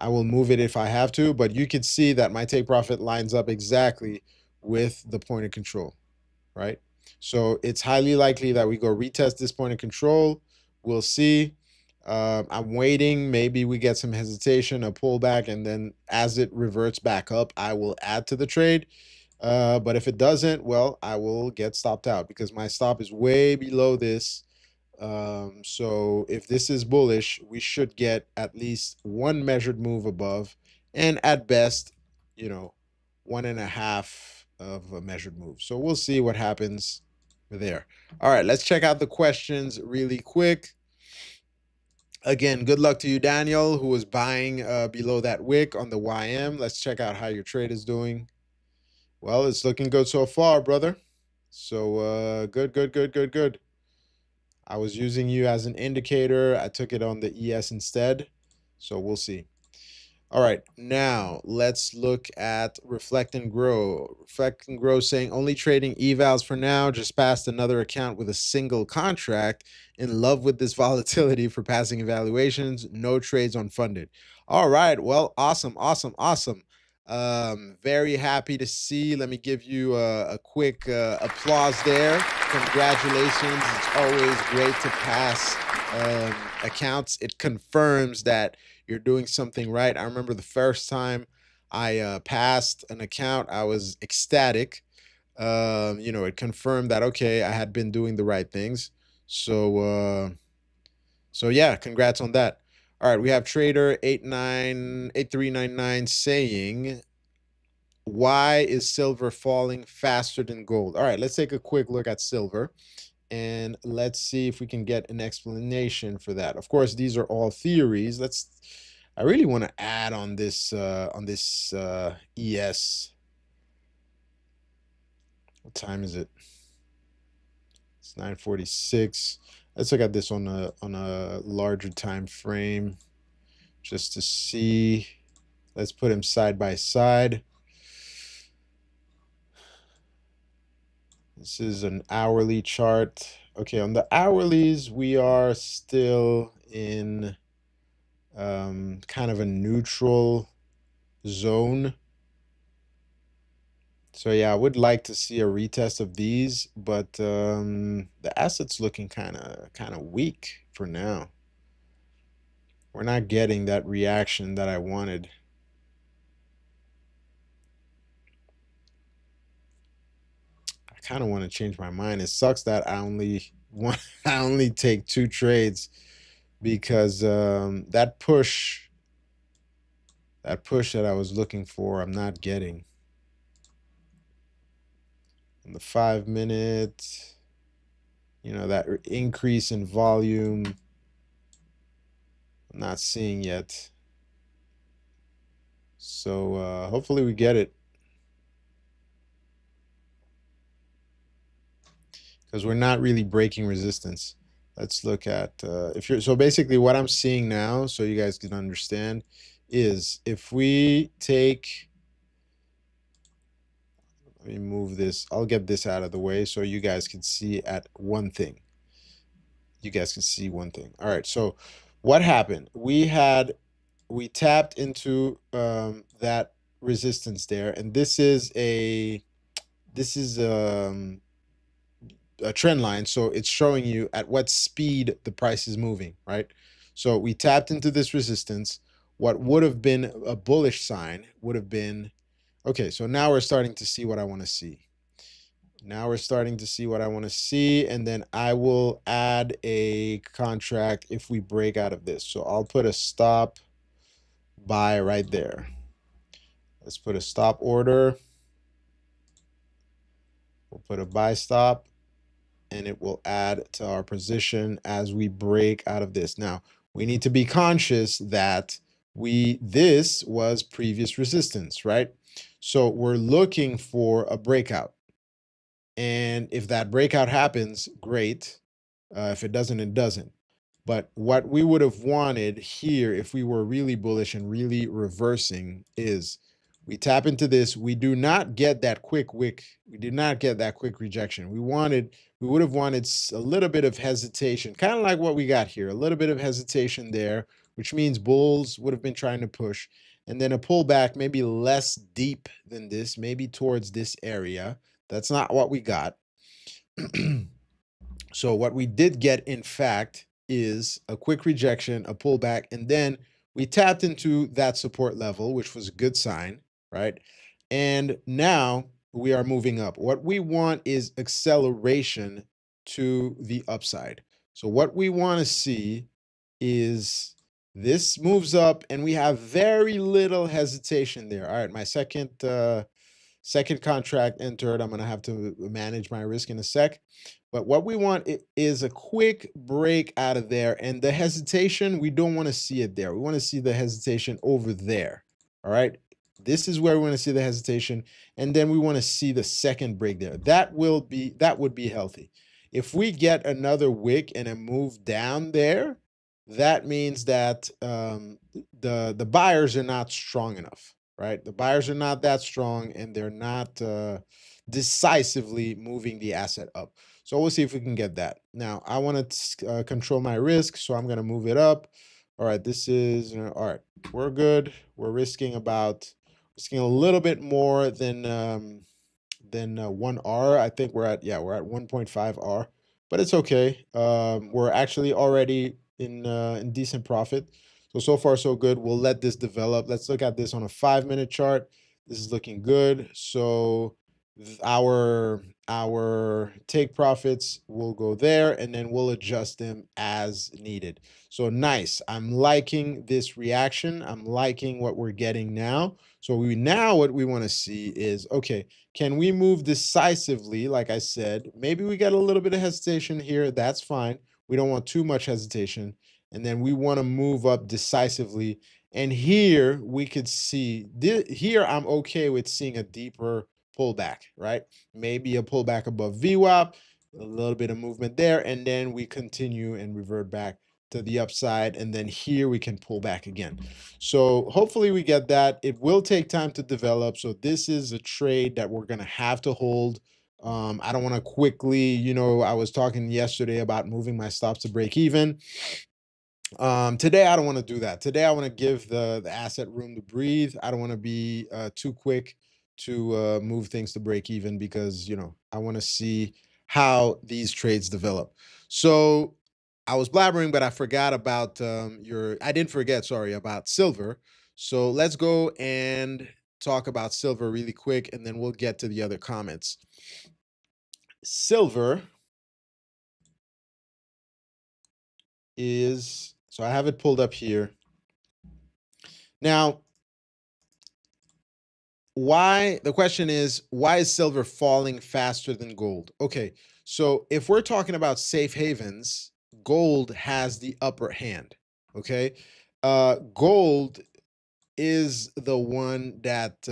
move it if I have to, but you can see that my take profit lines up exactly with the point of control, right? So it's highly likely that we go retest this point of control. We'll see. I'm waiting. Maybe we get some hesitation, a pullback, and then as it reverts back up, I will add to the trade. But if it doesn't, well, I will get stopped out because my stop is way below this. So if this is bullish, we should get at least one measured move above, and at best, 1.5 of a measured move. So we'll see what happens there. All right, let's check out the questions really quick. Again, good luck to you, Daniel, who was buying below that wick on the YM. Let's check out how your trade is doing. Well, it's looking good so far, brother. So good, good, good, good, good. I was using you as an indicator. I took it on the ES instead. So we'll see. All right, now let's look at Reflect and Grow. Reflect and Grow saying only trading evals for now. Just passed another account with a single contract. In love with this volatility for passing evaluations. No trades unfunded. All right, well, awesome, awesome, awesome. Very happy to see. Let me give you a quick applause there. Congratulations. It's always great to pass accounts. It confirms that you're doing something right. I remember the first time I passed an account, I was ecstatic. It confirmed that, okay, I had been doing the right things. So yeah, congrats on that. All right, we have trader 898399 saying, why is silver falling faster than gold? All right, let's take a quick look at silver. And let's see if we can get an explanation for that. Of course, these are all theories. I really want to add on this ES. What time is it? It's 9:46. Let's look at this on a larger time frame just to see. Let's put them side by side. This is an hourly chart. Okay, on the hourlies, we are still in kind of a neutral zone. So yeah, I would like to see a retest of these, but the asset's looking kind of weak for now. We're not getting that reaction that I wanted. I kind of want to change my mind. It sucks that I only take 2 trades because that push that I was looking for, I'm not getting. On the 5-minute, that increase in volume, I'm not seeing yet. So hopefully we get it, because we're not really breaking resistance. Let's look at so basically what I'm seeing now, so you guys can understand, is if we take, let me move this, I'll get this out of the way so you guys can see at one thing. You guys can see one thing. All right, so what happened? We tapped into that resistance there, and this is a trend line, so it's showing you at what speed the price is moving, right? So we tapped into this resistance. What would have been a bullish sign would have been, okay, so now we're starting to see what I want to see. Now we're starting to see what I want to see, and then I will add a contract if we break out of this. So I'll put a stop buy right there. Let's put a stop order. We'll put a buy stop, and it will add to our position as we break out of this. Now, we need to be conscious that this was previous resistance, right? So we're looking for a breakout. And if that breakout happens, great. If it doesn't, it doesn't. But what we would have wanted here, if we were really bullish and really reversing, is we tap into this. We do not get that quick wick. We did not get that quick rejection. We would have wanted a little bit of hesitation, kind of like what we got here, a little bit of hesitation there, which means bulls would have been trying to push. And then a pullback, maybe less deep than this, maybe towards this area. That's not what we got. So what we did get, in fact, is a quick rejection, a pullback, and then we tapped into that support level, which was a good sign, right? And now we are moving up. What we want is acceleration to the upside. So what we want to see is this moves up and we have very little hesitation there. All right, my second Second contract entered. I'm going to have to manage my risk in a sec. But what we want is a quick break out of there. And the hesitation, we don't want to see it there. We want to see the hesitation over there. All right. This is where we want to see the hesitation. And then we want to see the second break there. That would be healthy. If we get another wick and a move down there, that means that the buyers are not strong enough, right? The buyers are not that strong, and they're not decisively moving the asset up. So we'll see if we can get that. Now, I want to control my risk, so I'm going to move it up. All right, this is all right. We're good. We're risking a little bit more than 1R. I think we're at 1.5 R, but it's okay. We're actually already in decent profit. So far so good. We'll let this develop. Let's look at this on a 5-minute chart. This is looking good. So our take profits will go there, and then we'll adjust them as needed. So nice. I'm liking this reaction. I'm liking what we're getting now. So what we want to see is, okay, can we move decisively? Like I said, maybe we got a little bit of hesitation here. That's fine. We don't want too much hesitation. And then we want to move up decisively. And here we could see, here I'm okay with seeing a deeper pullback, right? Maybe a pullback above VWAP, a little bit of movement there, and then we continue and revert back to the upside, and then here we can pull back again. So hopefully we get that. It will take time to develop. So this is a trade that we're going to have to hold. I don't want to quickly, I was talking yesterday about moving my stops to break even. Today I don't want to do that. Today I want to give the asset room to breathe. I don't want to be too quick to move things to break even, because I want to see how these trades develop. So I was blabbering, but I forgot about I didn't forget, sorry, about silver. So let's go and talk about silver really quick, and then we'll get to the other comments. Silver is, so I have it pulled up here. Now, the question is, why is silver falling faster than gold? Okay, so if we're talking about safe havens, gold has the upper hand. Okay, gold is the one that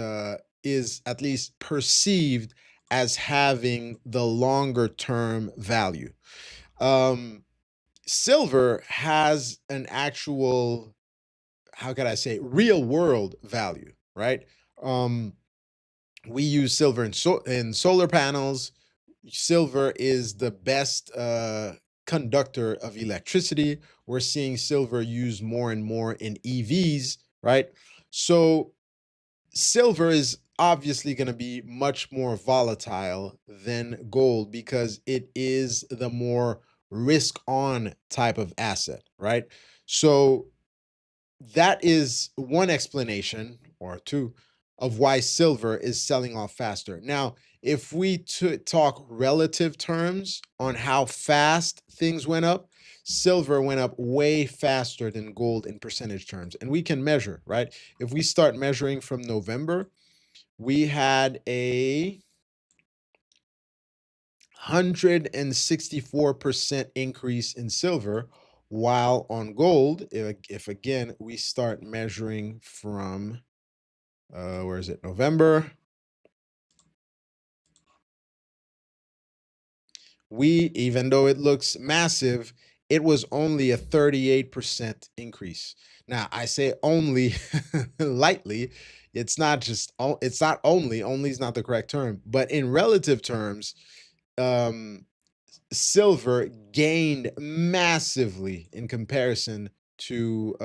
is at least perceived as having the longer term value. Silver has an actual, how could I say, real world value, right? We use silver in solar panels. Silver is the best conductor of electricity. We're seeing silver used more and more in EVs, right? So silver is obviously going to be much more volatile than gold, because it is the more risk on type of asset, right? So that is one explanation, or two, of why silver is selling off faster. Now, if we talk relative terms on how fast things went up, silver went up way faster than gold in percentage terms. And we can measure, right? If we start measuring from November, we had a 164% increase in silver, while on gold, if again we start measuring from where is it, November, even though it looks massive, it was only a 38% increase. Now I say only lightly. It's not only is not the correct term, but in relative terms, silver gained massively in comparison to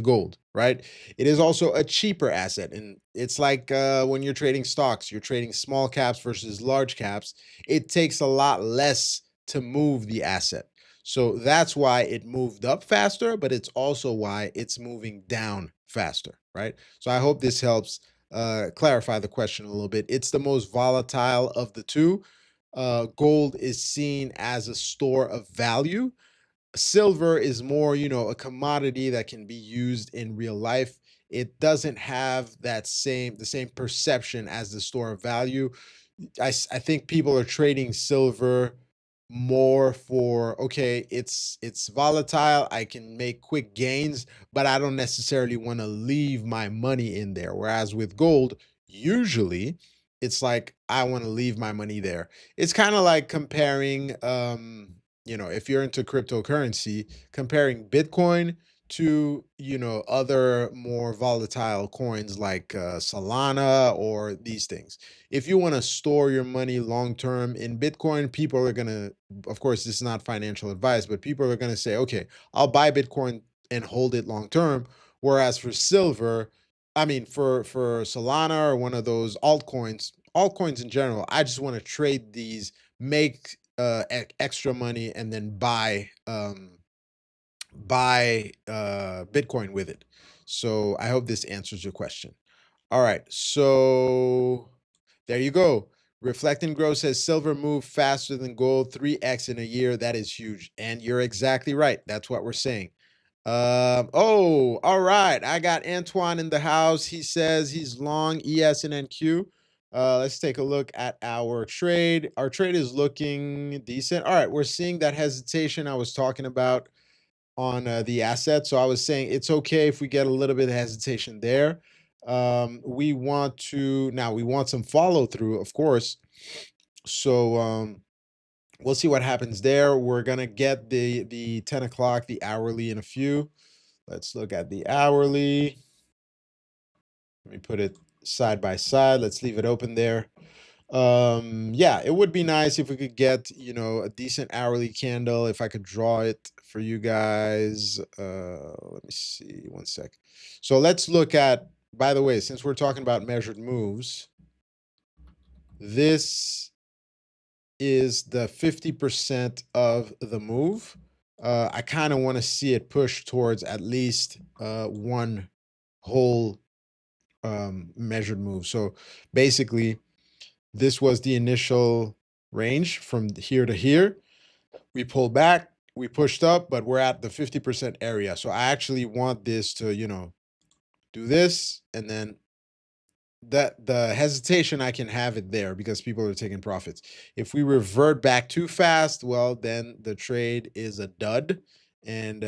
gold, right? It is also a cheaper asset, and it's like when you're trading stocks, you're trading small caps versus large caps. It takes a lot less to move the asset. So that's why it moved up faster, but it's also why it's moving down faster, right? So I hope this helps clarify the question a little bit. It's the most volatile of the two. Gold is seen as a store of value. Silver is more, a commodity that can be used in real life. it doesn't have the same perception as the store of value. I think people are trading silver more for, okay, it's volatile, I can make quick gains, but I don't necessarily want to leave my money in there. Whereas with gold, usually it's like I want to leave my money there. It's kind of like comparing, if you're into cryptocurrency, comparing Bitcoin to, other more volatile coins like Solana or these things. If you want to store your money long term in Bitcoin, people are going to, of course, this is not financial advice, but people are going to say, okay, I'll buy Bitcoin and hold it long term. Whereas for silver, I mean, for Solana or one of those altcoins in general, I just want to trade these, make extra money, and then buy Bitcoin with it. So I hope this answers your question. All right, so there you go. Reflecting Grow says silver moved faster than gold, 3x in a year. That is huge. And you're exactly right. That's what we're saying. Oh, all right. I got Antoine in the house. He says he's long ES and NQ. Let's take a look at our trade. Our trade is looking decent. All right, we're seeing that hesitation I was talking about on the asset. So I was saying it's okay if we get a little bit of hesitation there. We want some follow through, of course. So we'll see what happens there. We're gonna get the 10 o'clock, the hourly in a few. Let's look at the hourly. Let me put it side by side. Let's leave it open there. Yeah, it would be nice if we could get, a decent hourly candle, if I could draw it for you guys. Let me see, one sec. So let's look at, by the way, since we're talking about measured moves, this is the 50% of the move. I kind of want to see it push towards at least one whole measured move. So basically, this was the initial range from here to here. We pulled back, we pushed up, but we're at the 50% area. So I actually want this to, do this, and then the hesitation, I can have it there because people are taking profits. If we revert back too fast, well, then the trade is a dud, and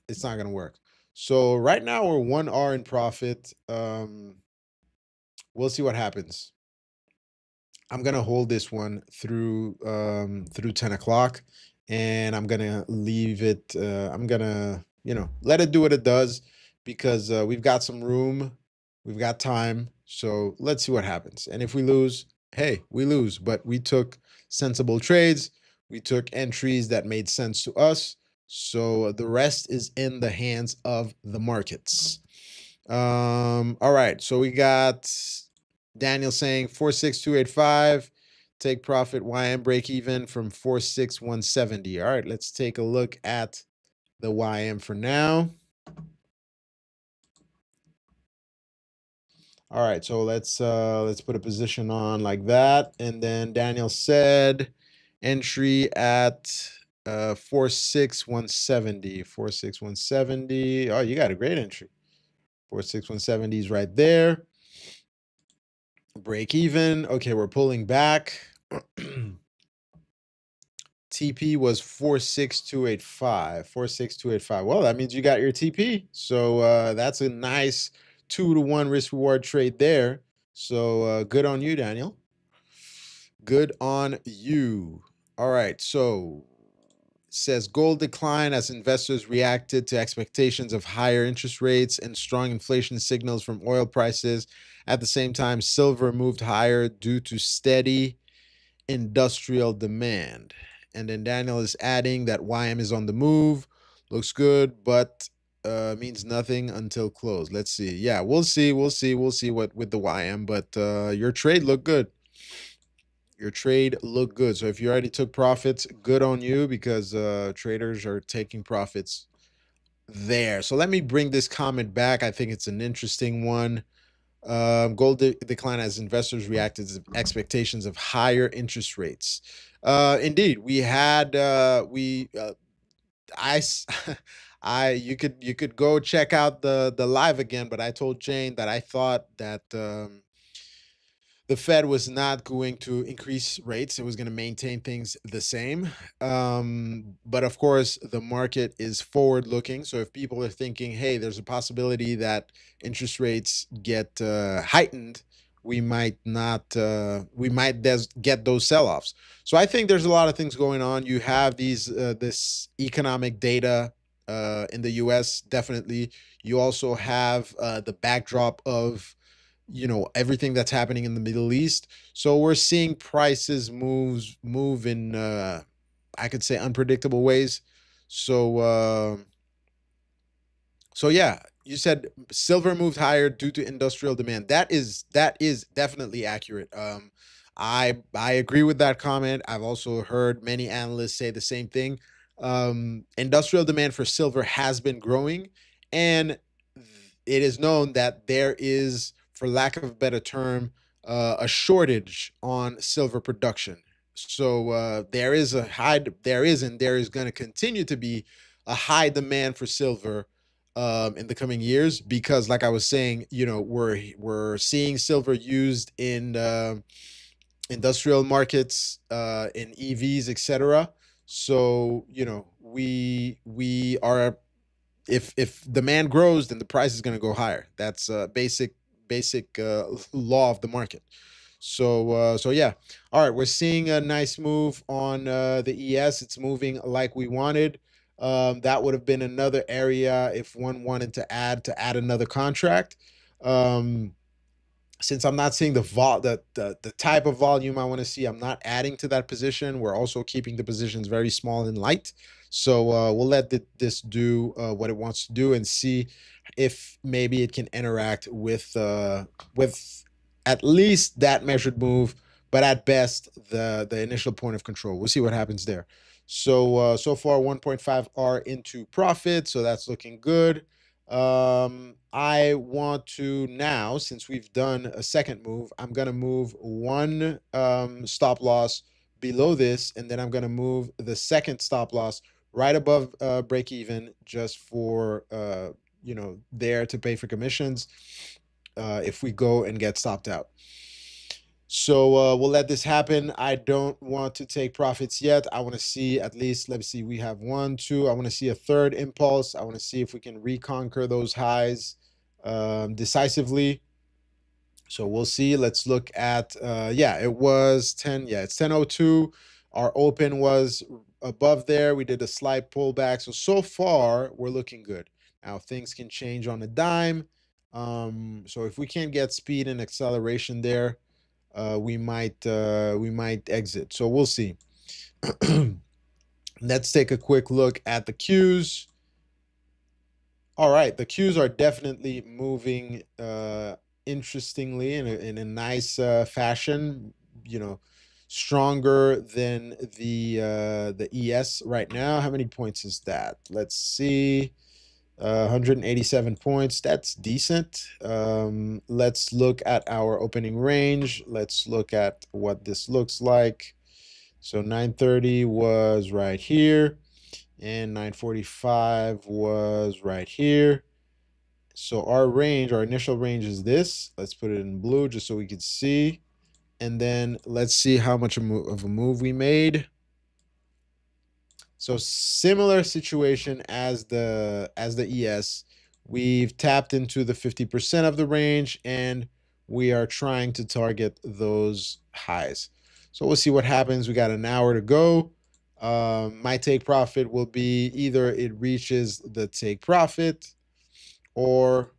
it's not gonna work. So right now we're 1R in profit. We'll see what happens. I'm gonna hold this one through 10 o'clock, and I'm gonna leave it. I'm gonna let it do what it does, because we've got some room, we've got time. So let's see what happens. And if we lose, hey, we lose. But we took sensible trades. We took entries that made sense to us. So the rest is in the hands of the markets. All right. So we got Daniel saying 46285, take profit, YM break even from 46170. All right, let's take a look at the YM for now. All right, so let's put a position on like that, and then Daniel said entry at 46170. 46170. Oh, you got a great entry. 46170 is right there. Break even. Okay, we're pulling back. TP was 46285. 46285. Well, that means you got your TP. So that's a nice 2-to-1 risk reward trade there. So good on you, Daniel. Good on you. All right. So says gold decline as investors reacted to expectations of higher interest rates and strong inflation signals from oil prices. At the same time, silver moved higher due to steady industrial demand. And then Daniel is adding that YM is on the move. Looks good, but means nothing until close. Let's see. Yeah, we'll see. We'll see what with the YM, but your trade looked good. Your trade looked good. So if you already took profits, good on you, because traders are taking profits there. So let me bring this comment back. I think it's an interesting one. Gold decline as investors reacted to expectations of higher interest rates. Indeed, we had I I you could go check out the live again, but I told Jane that I thought that the Fed was not going to increase rates. It was going to maintain things the same. But of course, the market is forward looking. So if people are thinking, hey, there's a possibility that interest rates get heightened, we might not, we might get those sell offs. So I think there's a lot of things going on. You have this economic data in the US, definitely. You also have the backdrop of everything that's happening in the Middle East. So we're seeing prices move in I could say unpredictable ways. So so yeah, you said silver moved higher due to industrial demand. That is definitely accurate. I agree with that comment. I've also heard many analysts say the same thing. Industrial demand for silver has been growing, and it is known that there is, for lack of a better term, a shortage on silver production. So there is a high, there is, and there is going to continue to be a high demand for silver in the coming years because, like I was saying, we're seeing silver used in industrial markets, in EVs, etc. So we are, if demand grows, then the price is going to go higher. That's a basic law of the market. So yeah. All right, we're seeing a nice move on the ES. It's moving like we wanted. That would have been another area if one wanted to add another contract. Um, since I'm not seeing the type of volume I want to see, I'm not adding to that position. We're also keeping the positions very small and light. So we'll let this do what it wants to do and see if maybe it can interact with at least that measured move, but at best the initial point of control. We'll see what happens there. So far 1.5 are into profit, so that's looking good. I want to now, since we've done a second move, I'm gonna move one stop loss below this, and then I'm gonna move the second stop loss right above break even, just for there to pay for commissions if we go and get stopped out. So we'll let this happen. I don't want to take profits yet. I want to see at least, let's see, we have one, two. I want to see a third impulse. I want to see if we can reconquer those highs decisively. So we'll see. Let's look at, yeah, it was 10. Yeah, it's 10:02. Our open was above there. We did a slight pullback. So far, we're looking good. Now, things can change on a dime. So if we can't get speed and acceleration there, we might exit. So we'll see. Let's take a quick look at the Qs. All right, the Qs are definitely moving interestingly in a nice fashion. You know, stronger than the ES right now. How many points is that? Let's see. 187 points. That's decent. Let's look at our opening range. Let's look at what this looks like. So 930 was right here, and 945 was right here. So our range, our initial range is this. Let's put it in blue just so we can see. And then let's see how much of a move we made. So similar situation as the ES. We've tapped into the 50% of the range, and we are trying to target those highs. So we'll see what happens. We got an hour to go. My take profit will be either it reaches the take profit, or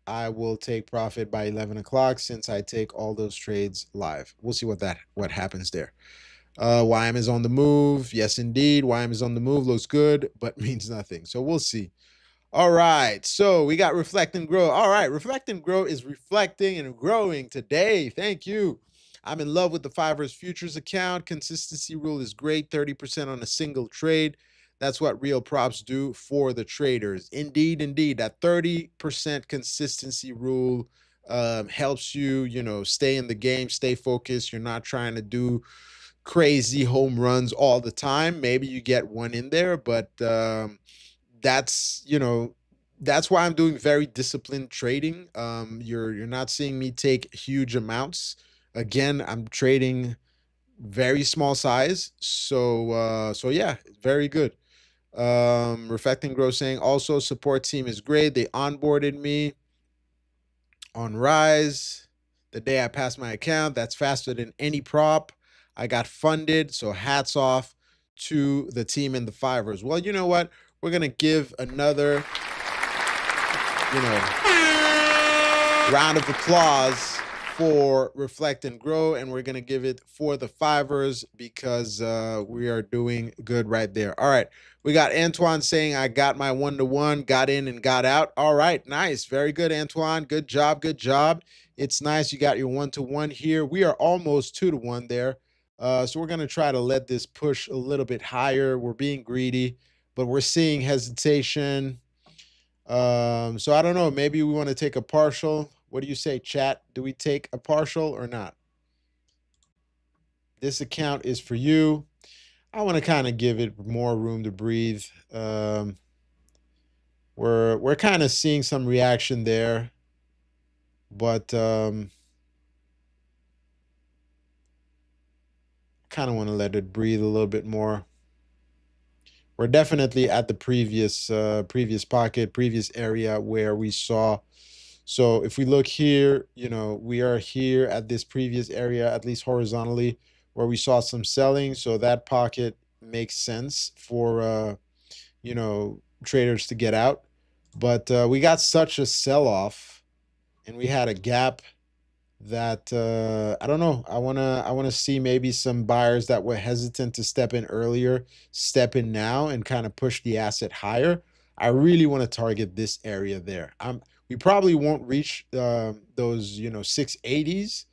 I will take profit by 11 o'clock since I take all those trades live. We'll see what happens there. YM is on the move. Yes, indeed. YM is on the move. Looks good, but means nothing. So we'll see. All right. So we got reflect and grow. All right. Reflect and grow is reflecting and growing today. Thank you. I'm in love with the Fivers futures account. Consistency rule is great. 30% on a single trade. That's what real props do for the traders. Indeed, indeed. That 30% consistency rule helps you, stay in the game, stay focused. You're not trying to do crazy home runs all the time. Maybe you get one in there, but that's, that's why I'm doing very disciplined trading. You're not seeing me take huge amounts. Again, I'm trading very small size. So yeah, very good. Reflecting Growth saying also support team is great. They onboarded me on Rise the day I passed my account. That's faster than any prop. I got funded. So hats off to the team in the Fivers. Well, you know what? We're gonna give another, you know, round of applause for Reflect and Grow, and we're gonna give it for the Fivers because we are doing good right there. All right, we got Antoine saying I got my 1-to-1, got in and got out. All right, nice, very good, Antoine. Good job, good job. It's nice you got your 1-to-1 here. We are almost 2-to-1 there. So we're gonna try to let this push a little bit higher. We're being greedy, but we're seeing hesitation. So I don't know. Maybe we want to take a partial. What do you say, chat? Do we take a partial or not? This account is for you. I want to kind of give it more room to breathe. We're kind of seeing some reaction there, but kind of want to let it breathe a little bit more. We're definitely at the previous pocket, previous area where we saw. So if we look here, we are here at this previous area, at least horizontally, where we saw some selling. So that pocket makes sense for, traders to get out. But we got such a sell-off and we had a gap that I don't know. I wanna see maybe some buyers that were hesitant to step in earlier, step in now and kind of push the asset higher. I really want to target this area there. We probably won't reach those 680s,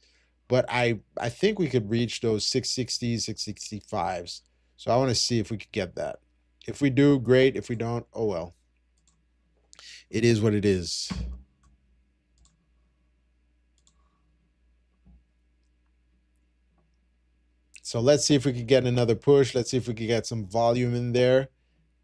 but I think we could reach those 660s, 665s. So I want to see if we could get that. If we do, great. If we don't, oh well. It is what it is. So let's see if we could get another push. Let's see if we could get some volume in there.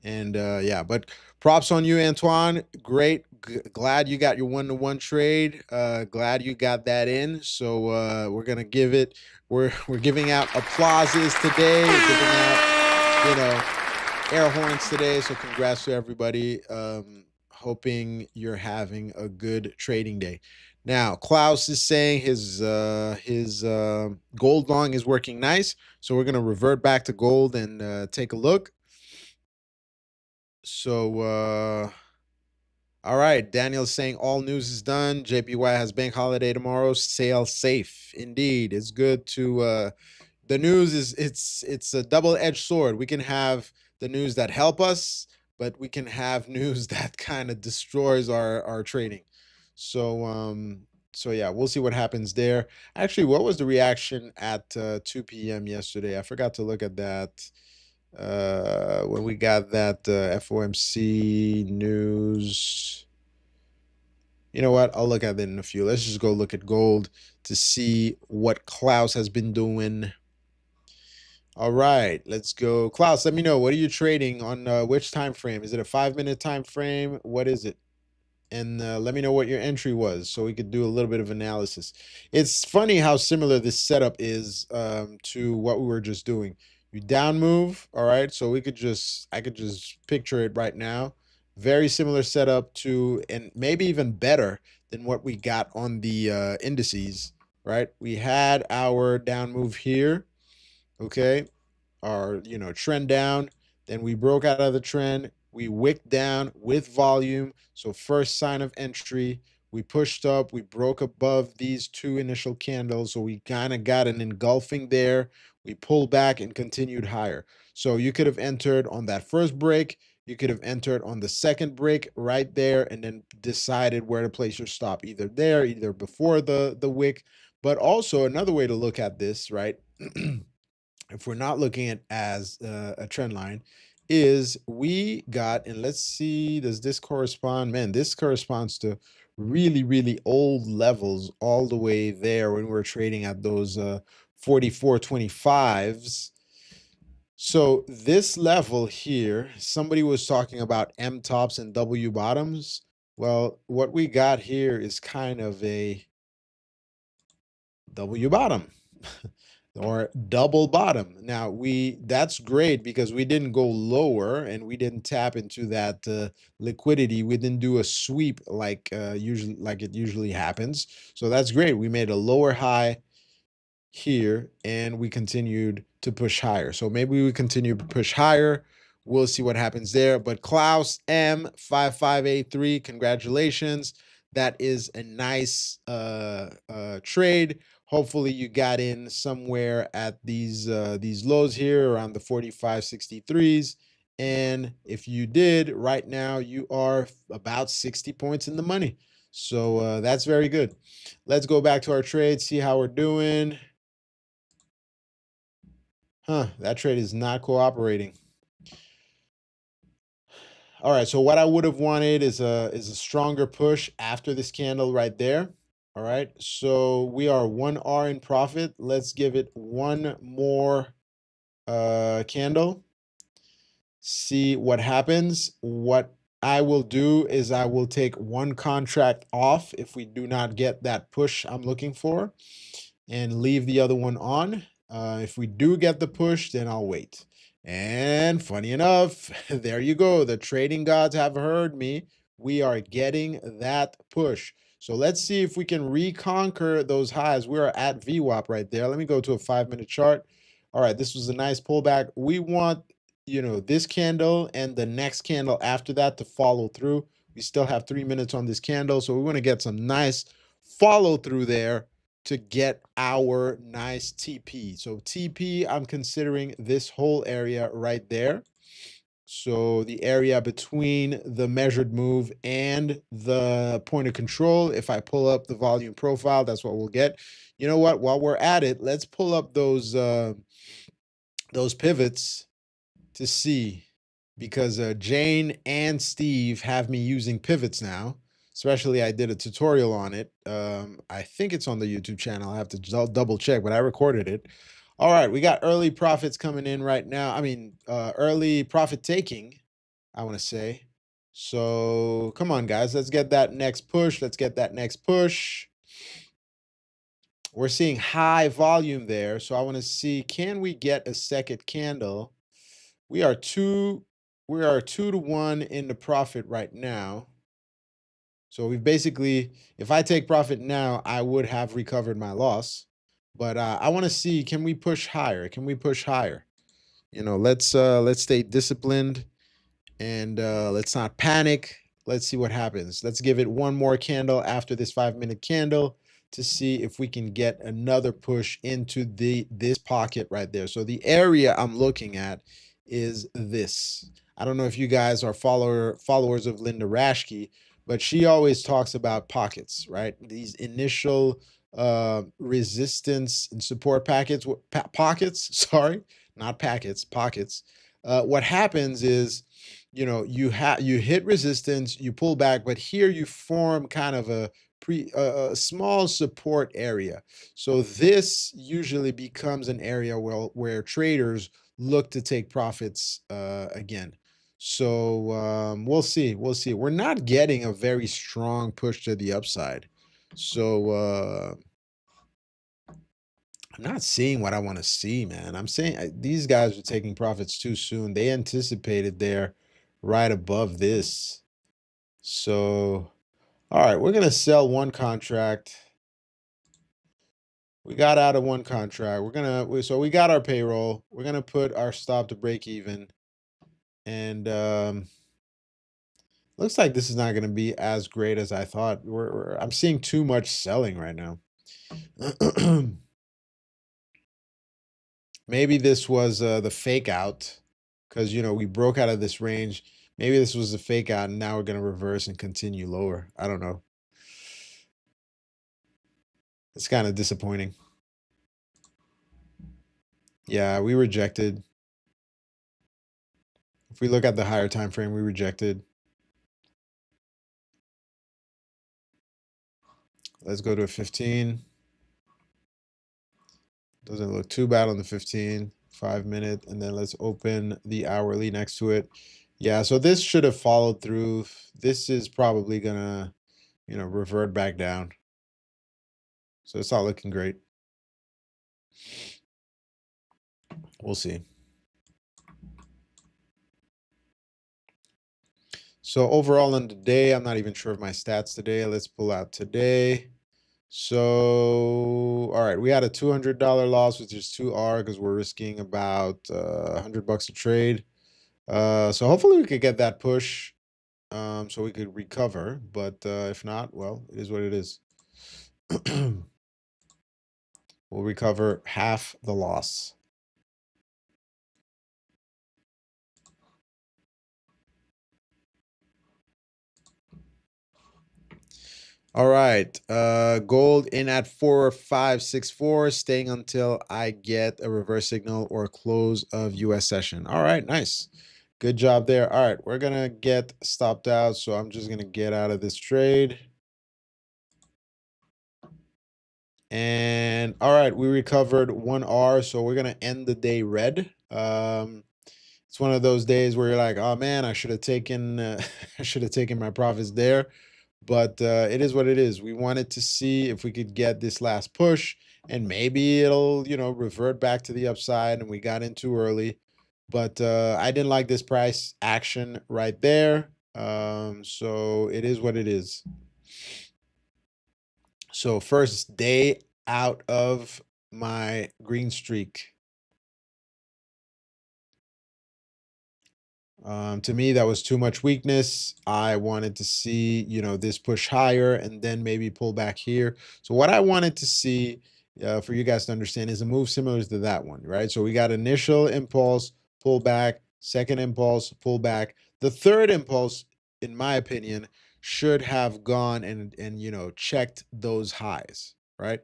And yeah, but props on you, Antoine. Great. Glad you got your 1-to-1 trade. Glad you got that in. So we're gonna give it. We're giving out applauses today. We're giving out, air horns today. So congrats to everybody. Hoping you're having a good trading day. Now, Klaus is saying his gold long is working nice. So we're gonna revert back to gold and take a look. So all right, Daniel's saying all news is done. JPY has bank holiday tomorrow. Sail safe. Indeed. It's good to the news is it's a double-edged sword. We can have the news that help us, but we can have news that kind of destroys our trading. So yeah, we'll see what happens there. Actually, what was the reaction at 2 p.m. yesterday? I forgot to look at that. When we got that FOMC news. You know what? I'll look at it in a few. Let's just go look at gold to see what Klaus has been doing. All right, let's go. Klaus, let me know. What are you trading on which time frame? Is it a 5-minute time frame? What is it? And let me know what your entry was so we could do a little bit of analysis. It's funny how similar this setup is to what we were just doing. You down move, all right? So I could just picture it right now. Very similar setup to, and maybe even better than what we got on the indices, right? We had our down move here, okay? Our trend down, then we broke out of the trend, we wicked down with volume. So first sign of entry, we pushed up, we broke above these two initial candles, so we kind of got an engulfing there. We pulled back and continued higher. So you could have entered on that first break, you could have entered on the second break right there, and then decided where to place your stop, either there, either before the wick. But also another way to look at this, right? If we're not looking at as a trend line, is we got, and let's see, does this correspond? Man, this corresponds to really, really old levels all the way there when we were trading at those 44.25s. So this level here, somebody was talking about M tops and W bottoms. Well, what we got here is kind of a W bottom or double bottom. Now that's great because we didn't go lower and we didn't tap into that liquidity. We didn't do a sweep like usually like it usually happens. So that's great. We made a lower high here and we continued to push higher. So maybe we continue to push higher. We'll see what happens there. But Klaus M5583, congratulations. That is a nice trade. Hopefully you got in somewhere at these lows here around the 45.63s. And if you did, right now you are about 60 points in the money. So that's very good. Let's go back to our trade, see how we're doing. Huh, that trade is not cooperating. All right, so what I would have wanted is a stronger push after this candle right there. All right, so we are 1R in profit. Let's give it one more candle. See what happens. What I will do is I will take one contract off if we do not get that push I'm looking for, and leave the other one on. If we do get the push, then I'll wait. And funny enough, there you go. The trading gods have heard me. We are getting that push. So let's see if we can reconquer those highs. We're at VWAP right there. Let me go to a 5-minute chart. All right, this was a nice pullback. We want, this candle and the next candle after that to follow through. We still have 3 minutes on this candle, so we want to get some nice follow through there to get our nice TP. So TP, I'm considering this whole area right there. So the area between the measured move and the point of control, if I pull up the volume profile, that's what we'll get. You know what? While we're at it, let's pull up those pivots to see, because Jane and Steve have me using pivots now. Especially, I did a tutorial on it. I think it's on the YouTube channel. I have to double check, but I recorded it. All right, we got early profits coming in right now. I mean, early profit taking, I want to say. So come on, guys. Let's get that next push. Let's get that next push. We're seeing high volume there. So I want to see, can we get a second candle? We are 2 to 1 in the profit right now. So we've basically, if I take profit now, I would have recovered my loss. But I want to see, can we push higher? Can we push higher? Let's stay disciplined and let's not panic. Let's see what happens. Let's give it one more candle after this 5-minute candle to see if we can get another push into this pocket right there. So the area I'm looking at is this. I don't know if you guys are followers of Linda Rashke, but she always talks about pockets, right? These initial resistance and support pockets, sorry, not packets, pockets. What happens is, you hit resistance, you pull back, but here you form kind of a small support area. So this usually becomes an area where traders look to take profits again. So we'll see. We'll see. We're not getting a very strong push to the upside. So I'm not seeing what I want to see, man. I'm saying these guys are taking profits too soon. They anticipated they're right above this. So, all right, we're going to sell one contract. We got out of one contract. So we got our payroll. We're going to put our stop to break even. And looks like this is not going to be as great as I thought. I'm seeing too much selling right now. Maybe this was the fake out because, we broke out of this range. Maybe this was the fake out and now we're going to reverse and continue lower. I don't know. It's kind of disappointing. Yeah, we rejected. If we look at the higher time frame, we rejected. Let's go to a 15. Doesn't look too bad on the 15. 5-minute, and then let's open the hourly next to it. Yeah, so this should have followed through. This is probably gonna, revert back down. So it's not looking great. We'll see. So overall on the day, I'm not even sure of my stats today. Let's pull out today. So, all right, we had a $200 loss, which is 2R because we're risking about $100 a trade. So hopefully we could get that push, so we could recover. But if not, well, it is what it is. We'll recover half the loss. All right. Gold in at 4564, staying until I get a reverse signal or close of US session. All right, nice. Good job there. All right, we're gonna get stopped out, so I'm just gonna get out of this trade. And all right, we recovered 1R, so we're gonna end the day red. It's one of those days where you're like, oh man, I should have taken I should have taken my profits there. But it is what it is. We wanted to see if we could get this last push, and maybe it'll, revert back to the upside, and we got in too early. But I didn't like this price action right there. So it is what it is. So first day out of my green streak. To me, that was too much weakness. I wanted to see, this push higher and then maybe pull back here. So what I wanted to see, for you guys to understand, is a move similar to that one, right? So we got initial impulse, pull back, second impulse, pull back. The third impulse, in my opinion, should have gone and checked those highs, right?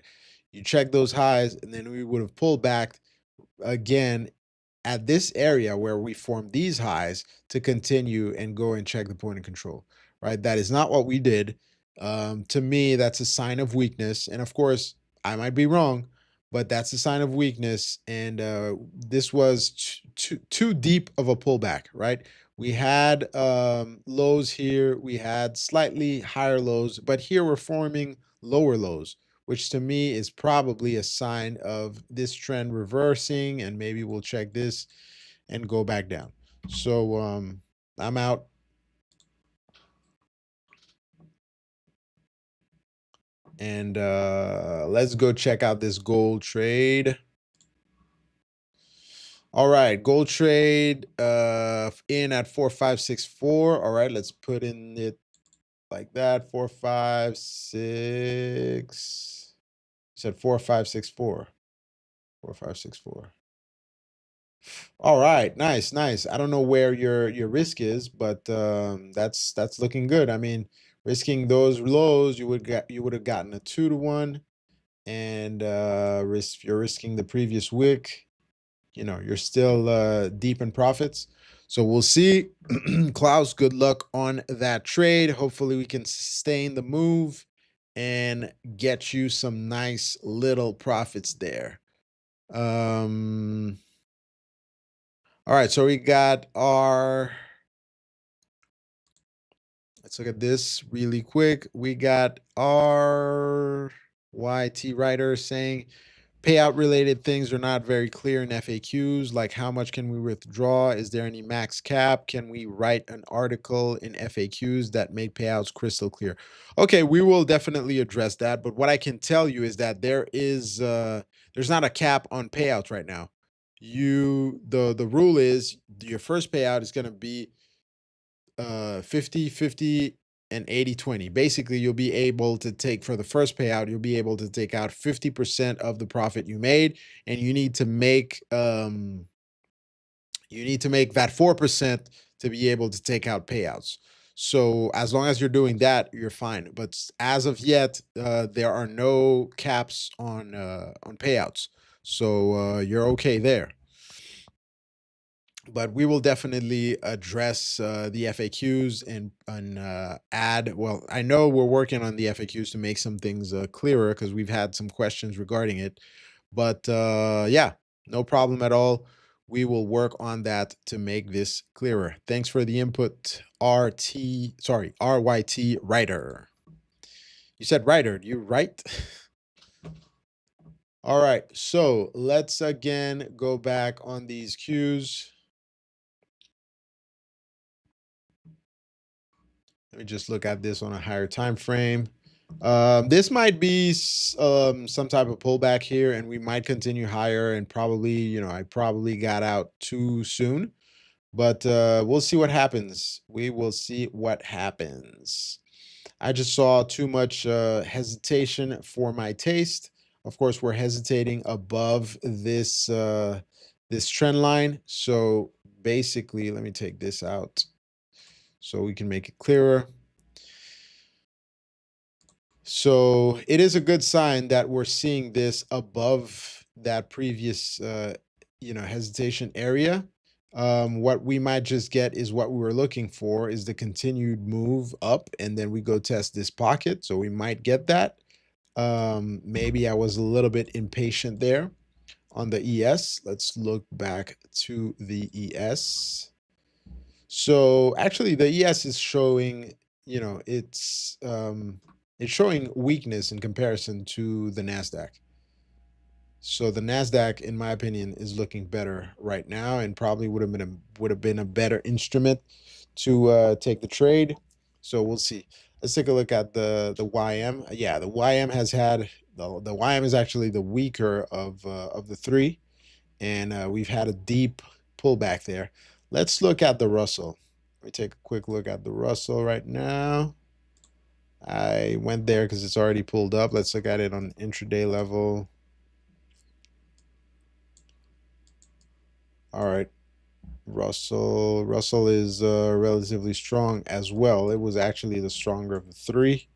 You check those highs, and then we would have pulled back again at this area where we form these highs to continue and go and check the point of control, right? That is not what we did. To me, that's a sign of weakness. And of course, I might be wrong, but that's a sign of weakness. And this was too deep of a pullback, right? We had lows here, we had slightly higher lows, but here we're forming lower lows, which to me is probably a sign of this trend reversing, and maybe we'll check this and go back down. So I'm out. And let's go check out this gold trade. All right, gold trade in at 4564. All right, let's put in it like that. 456. You said 4564. 4564. All right, nice, nice. I don't know where your risk is, but that's looking good. I mean, risking those lows, you would have gotten a 2-to-1, and if you're risking the previous wick, you're still deep in profits. So we'll see. Klaus, good luck on that trade. Hopefully we can sustain the move and get you some nice little profits there. All right, so we got our, let's look at this really quick. We got our YT writer saying payout related things are not very clear in FAQs, like how much can we withdraw? Is there any max cap? Can we write an article in FAQs that make payouts crystal clear? Okay, we will definitely address that, but what I can tell you is that there's not a cap on payouts right now. The rule is your first payout is going to be 50 50 and 80 20. Basically, you'll be able to take, for the first payout, you'll be able to take out 50% of the profit you made, and you need to make that 4% to be able to take out payouts. So as long as you're doing that, you're fine. But as of yet, there are no caps on payouts, so you're okay there. But we will definitely address the FAQs and add. Well, I know we're working on the FAQs to make some things clearer because we've had some questions regarding it. But yeah, no problem at all. we will work on that to make this clearer. Thanks for the input, RYT writer. You said writer, do you write? All right, so let's again go back on these cues. Let me just look at this on a higher time frame. This might be some type of pullback here, and we might continue higher. And probably, I probably got out too soon, but we'll see what happens. We will see what happens. I just saw too much hesitation for my taste. Of course, we're hesitating above this trend line. So basically, let me take this out so we can make it clearer. So it is a good sign that we're seeing this above that previous, hesitation area. What we might just get is what we were looking for is the continued move up, and then we go test this pocket. So we might get that. Maybe I was a little bit impatient there on the ES. Let's look back to the ES. So actually the ES is showing, it's showing weakness in comparison to the Nasdaq. So the Nasdaq, in my opinion, is looking better right now, and probably would have been a better instrument to take the trade. So we'll see. Let's take a look at the YM. Yeah, the YM has had the YM is actually the weaker of the three, and we've had a deep pullback there. Let's look at the Russell. Let me take a quick look at the Russell right now. I went there because it's already pulled up. Let's look at it on intraday level. All right. Russell is relatively strong as well. It was actually the stronger of the three.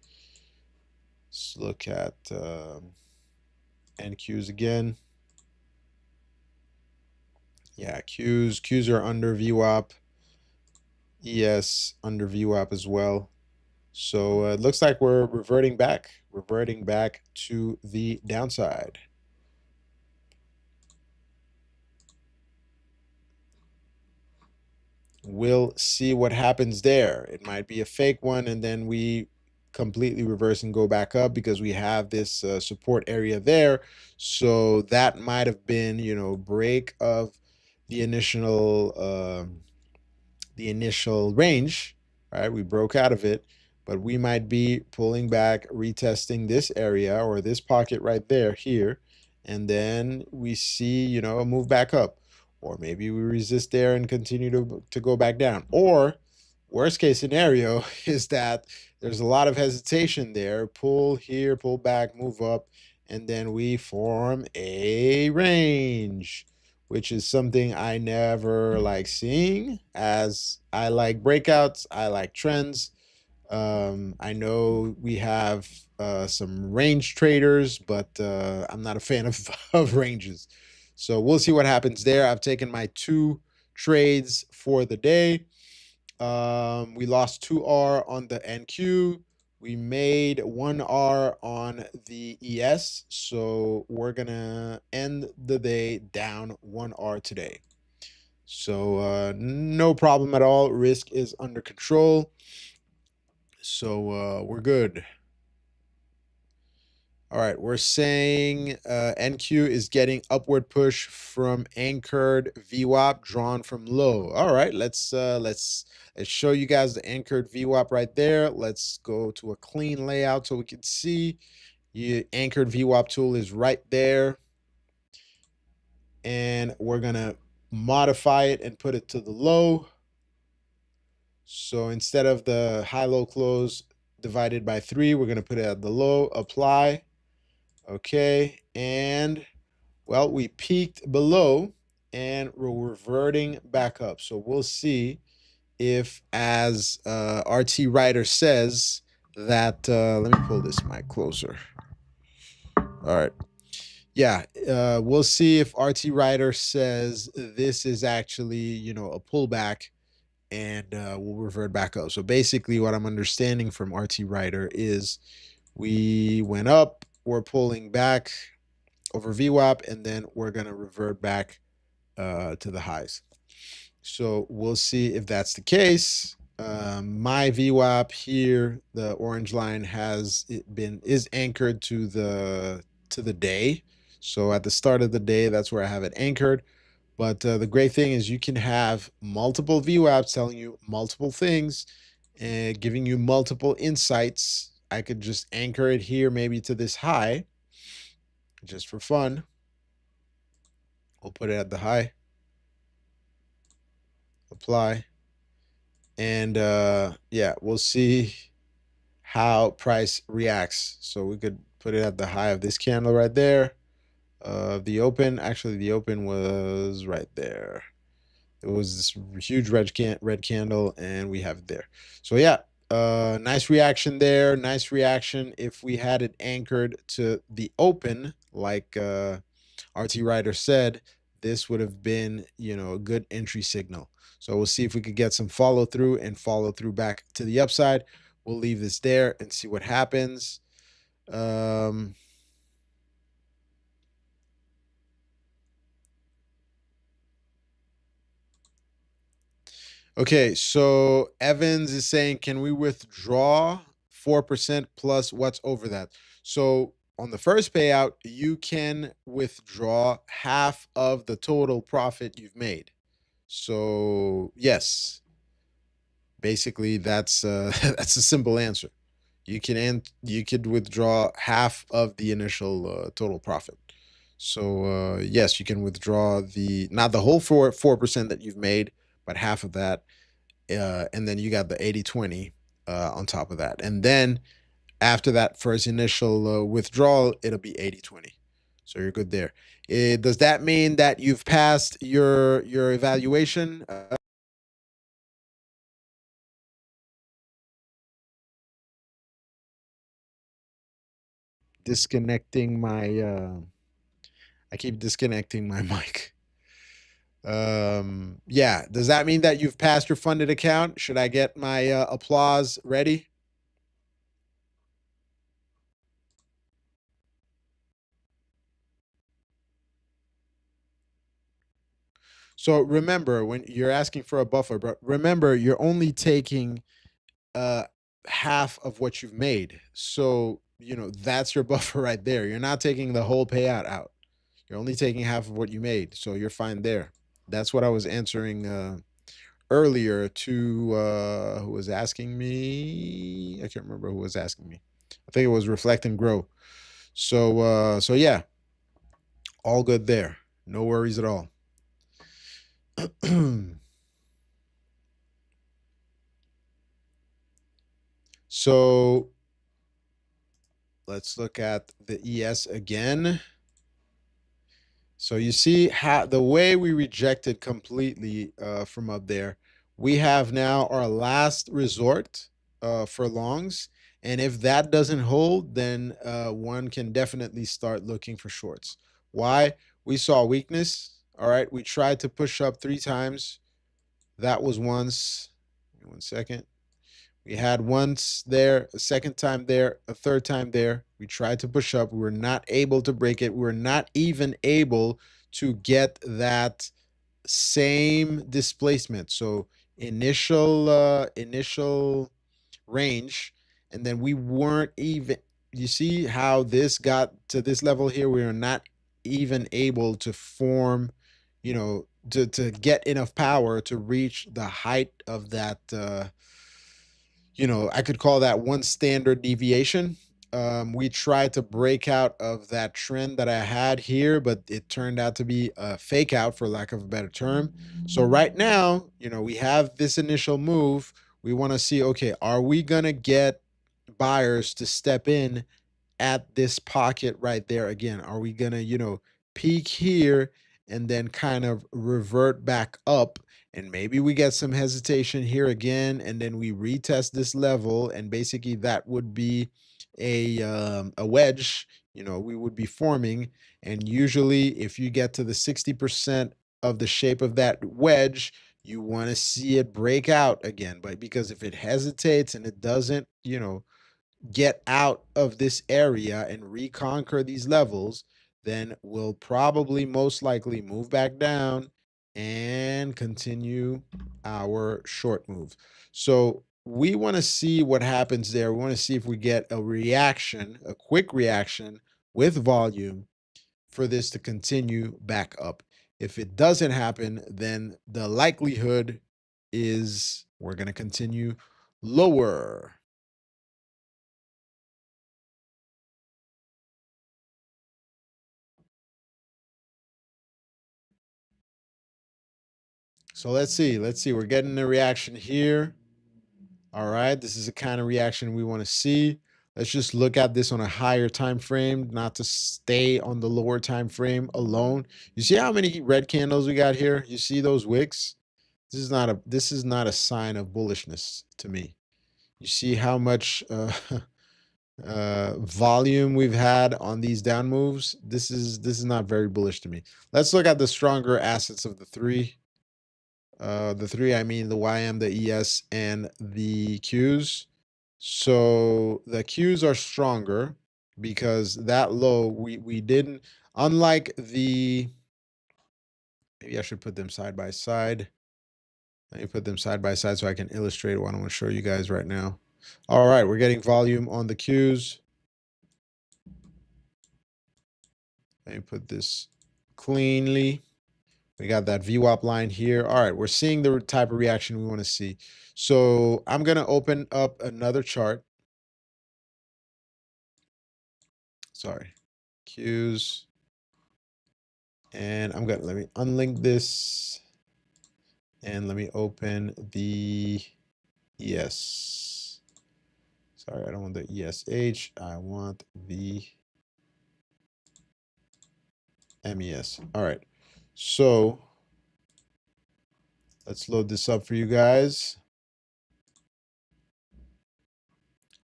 Let's look at NQs again. Yeah, Qs are under VWAP. ES under VWAP as well. So it looks like we're reverting back to the downside. We'll see what happens there. It might be a fake one, and then we completely reverse and go back up because we have this support area there. So that might have been, break of the initial range, right? We broke out of it, but we might be pulling back, retesting this area or this pocket right there here, and then we see, a move back up, or maybe we resist there and continue to go back down. Or worst case scenario is that there's a lot of hesitation there, pull here, pull back, move up, and then we form a range, which is something I never like seeing, as I like breakouts, I like trends. I know we have some range traders, but I'm not a fan of ranges. So we'll see what happens there. I've taken my 2 trades for the day. We lost 2R on the NQ. We made 1R on the ES. So we're going to end the day down 1R today. So no problem at all. Risk is under control. So we're good. All right, we're saying NQ is getting upward push from anchored VWAP drawn from low. All right, let's show you guys the anchored VWAP right there. Let's go to a clean layout so we can see. Anchored VWAP tool is right there, and we're gonna modify it and put it to the low. So instead of the high-low close divided by 3, we're gonna put it at the low. Apply. Okay, and well, we peaked below and we're reverting back up. So we'll see if, as RT Writer says, that let me pull this mic closer. All right. Yeah, we'll see if RT Writer says this is actually, a pullback, and we'll revert back up. So basically what I'm understanding from RT Writer is we went up, we're pulling back over VWAP, and then we're going to revert back to the highs. So we'll see if that's the case. My VWAP here, the orange line is anchored to the day. So at the start of the day, that's where I have it anchored. But the great thing is you can have multiple VWAPs telling you multiple things and giving you multiple insights. I could just anchor it here, maybe to this high, just for fun. We'll put it at the high, apply, and yeah, we'll see how price reacts. So we could put it at the high of this candle right there. The open, actually, the open was right there. It was this huge red candle, and we have it there. So yeah, nice reaction there. Nice reaction. If we had it anchored to the open, like RT Ryder said, this would have been, a good entry signal. So we'll see if we could get some follow through and follow through back to the upside. We'll leave this there and see what happens. Okay, so Evans is saying, can we withdraw 4% plus what's over that? So on the first payout, you can withdraw half of the total profit you've made. So yes, basically that's that's a simple answer. You could withdraw half of the initial total profit. So yes, you can withdraw the not the whole 4% that you've made, but half of that, and then you got the 80/20 on top of that. And then after that first initial withdrawal, it'll be 80/20. So you're good there. Does that mean that you've passed your evaluation? Disconnecting my I keep disconnecting my mic. Yeah, does that mean that you've passed your funded account? Should I get my applause ready? So remember, when you're asking for a buffer, but remember you're only taking uh half of what you've made. So, that's your buffer right there. You're not taking the whole payout out. You're only taking half of what you made. So you're fine there. That's what I was answering earlier to who was asking me. I can't remember who was asking me. I think it was Reflect and Grow. So yeah, all good there. No worries at all. So let's look at the ES again. So you see how the way we rejected completely from up there, we have now our last resort for longs. And if that doesn't hold, then one can definitely start looking for shorts. Why? We saw weakness. All right. We tried to push up 3 times. That was once. 1 second. We had once there, a second time there, a third time there. We tried to push up. We were not able to break it. We were not even able to get that same displacement. So initial range, and then we weren't even. You see how this got to this level here? We are not even able to form, to get enough power to reach the height of that. I could call that one standard deviation. We tried to break out of that trend that I had here, but it turned out to be a fake out, for lack of a better term. So right now, we have this initial move. We want to see, okay, are we going to get buyers to step in at this pocket right there again? Are we going to, peak here and then kind of revert back up? And maybe we get some hesitation here again, and then we retest this level, and basically that would be a wedge. We would be forming, and usually if you get to the 60% of the shape of that wedge, you want to see it break out again. But because if it hesitates and it doesn't, get out of this area and reconquer these levels, then we'll probably most likely move back down and continue our short move. So we want to see what happens there. We want to see if we get a reaction, a quick reaction with volume for this to continue back up. If it doesn't happen, then the likelihood is we're going to continue lower. So let's see. Let's see. We're getting a reaction here. All right. This is the kind of reaction we want to see. Let's just look at this on a higher time frame, not to stay on the lower time frame alone. You see how many red candles we got here? You see those wicks? This is not a sign of bullishness to me. You see how much volume we've had on these down moves. This is not very bullish to me. Let's look at the stronger assets of the three. The three, I mean the YM, the ES, and the Qs. So the Qs are stronger because that low we didn't, unlike the, maybe I should put them side by side. Let me put them side by side so I can illustrate what I want to show you guys right now. All right, we're getting volume on the Qs. Let me put this cleanly. We got that VWAP line here. All right, we're seeing the type of reaction we want to see. So I'm going to open up another chart. Sorry, Qs. And I'm going to, let me unlink this. And let me open the ES. Sorry, I don't want the ESH. I want the MES. All right. So let's load this up for you guys.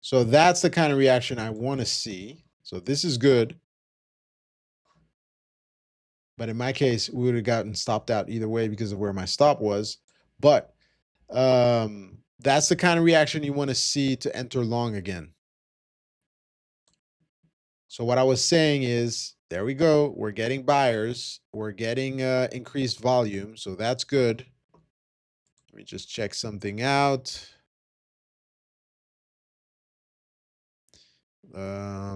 So that's the kind of reaction I want to see. So this is good. But in my case, we would have gotten stopped out either way because of where my stop was. But that's the kind of reaction you want to see to enter long again. So what I was saying is, there we go. We're getting buyers. We're getting increased volume. So that's good. Let me just check something out. All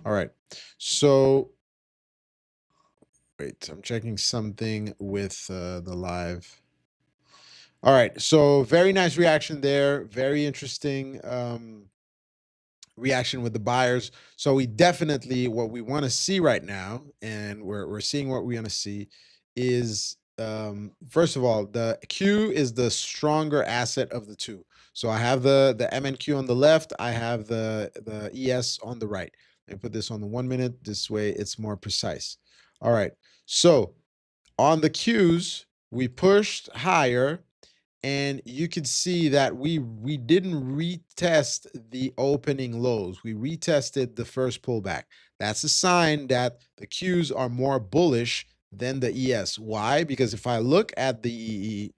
right. So wait, I'm checking something with the live. All right. So very nice reaction there. Very interesting reaction with the buyers. So we definitely, what we want to see right now, and we're seeing what we want to see, is first of all, the Q is the stronger asset of the two. So I have the MNQ on the left, I have the ES on the right. Let me put this on the 1 minute. This way it's more precise. All right. So on the Qs, we pushed higher, and you could see that we didn't retest the opening lows. We retested the first pullback. That's a sign that the Qs are more bullish than the ES. Why? Because if I look at the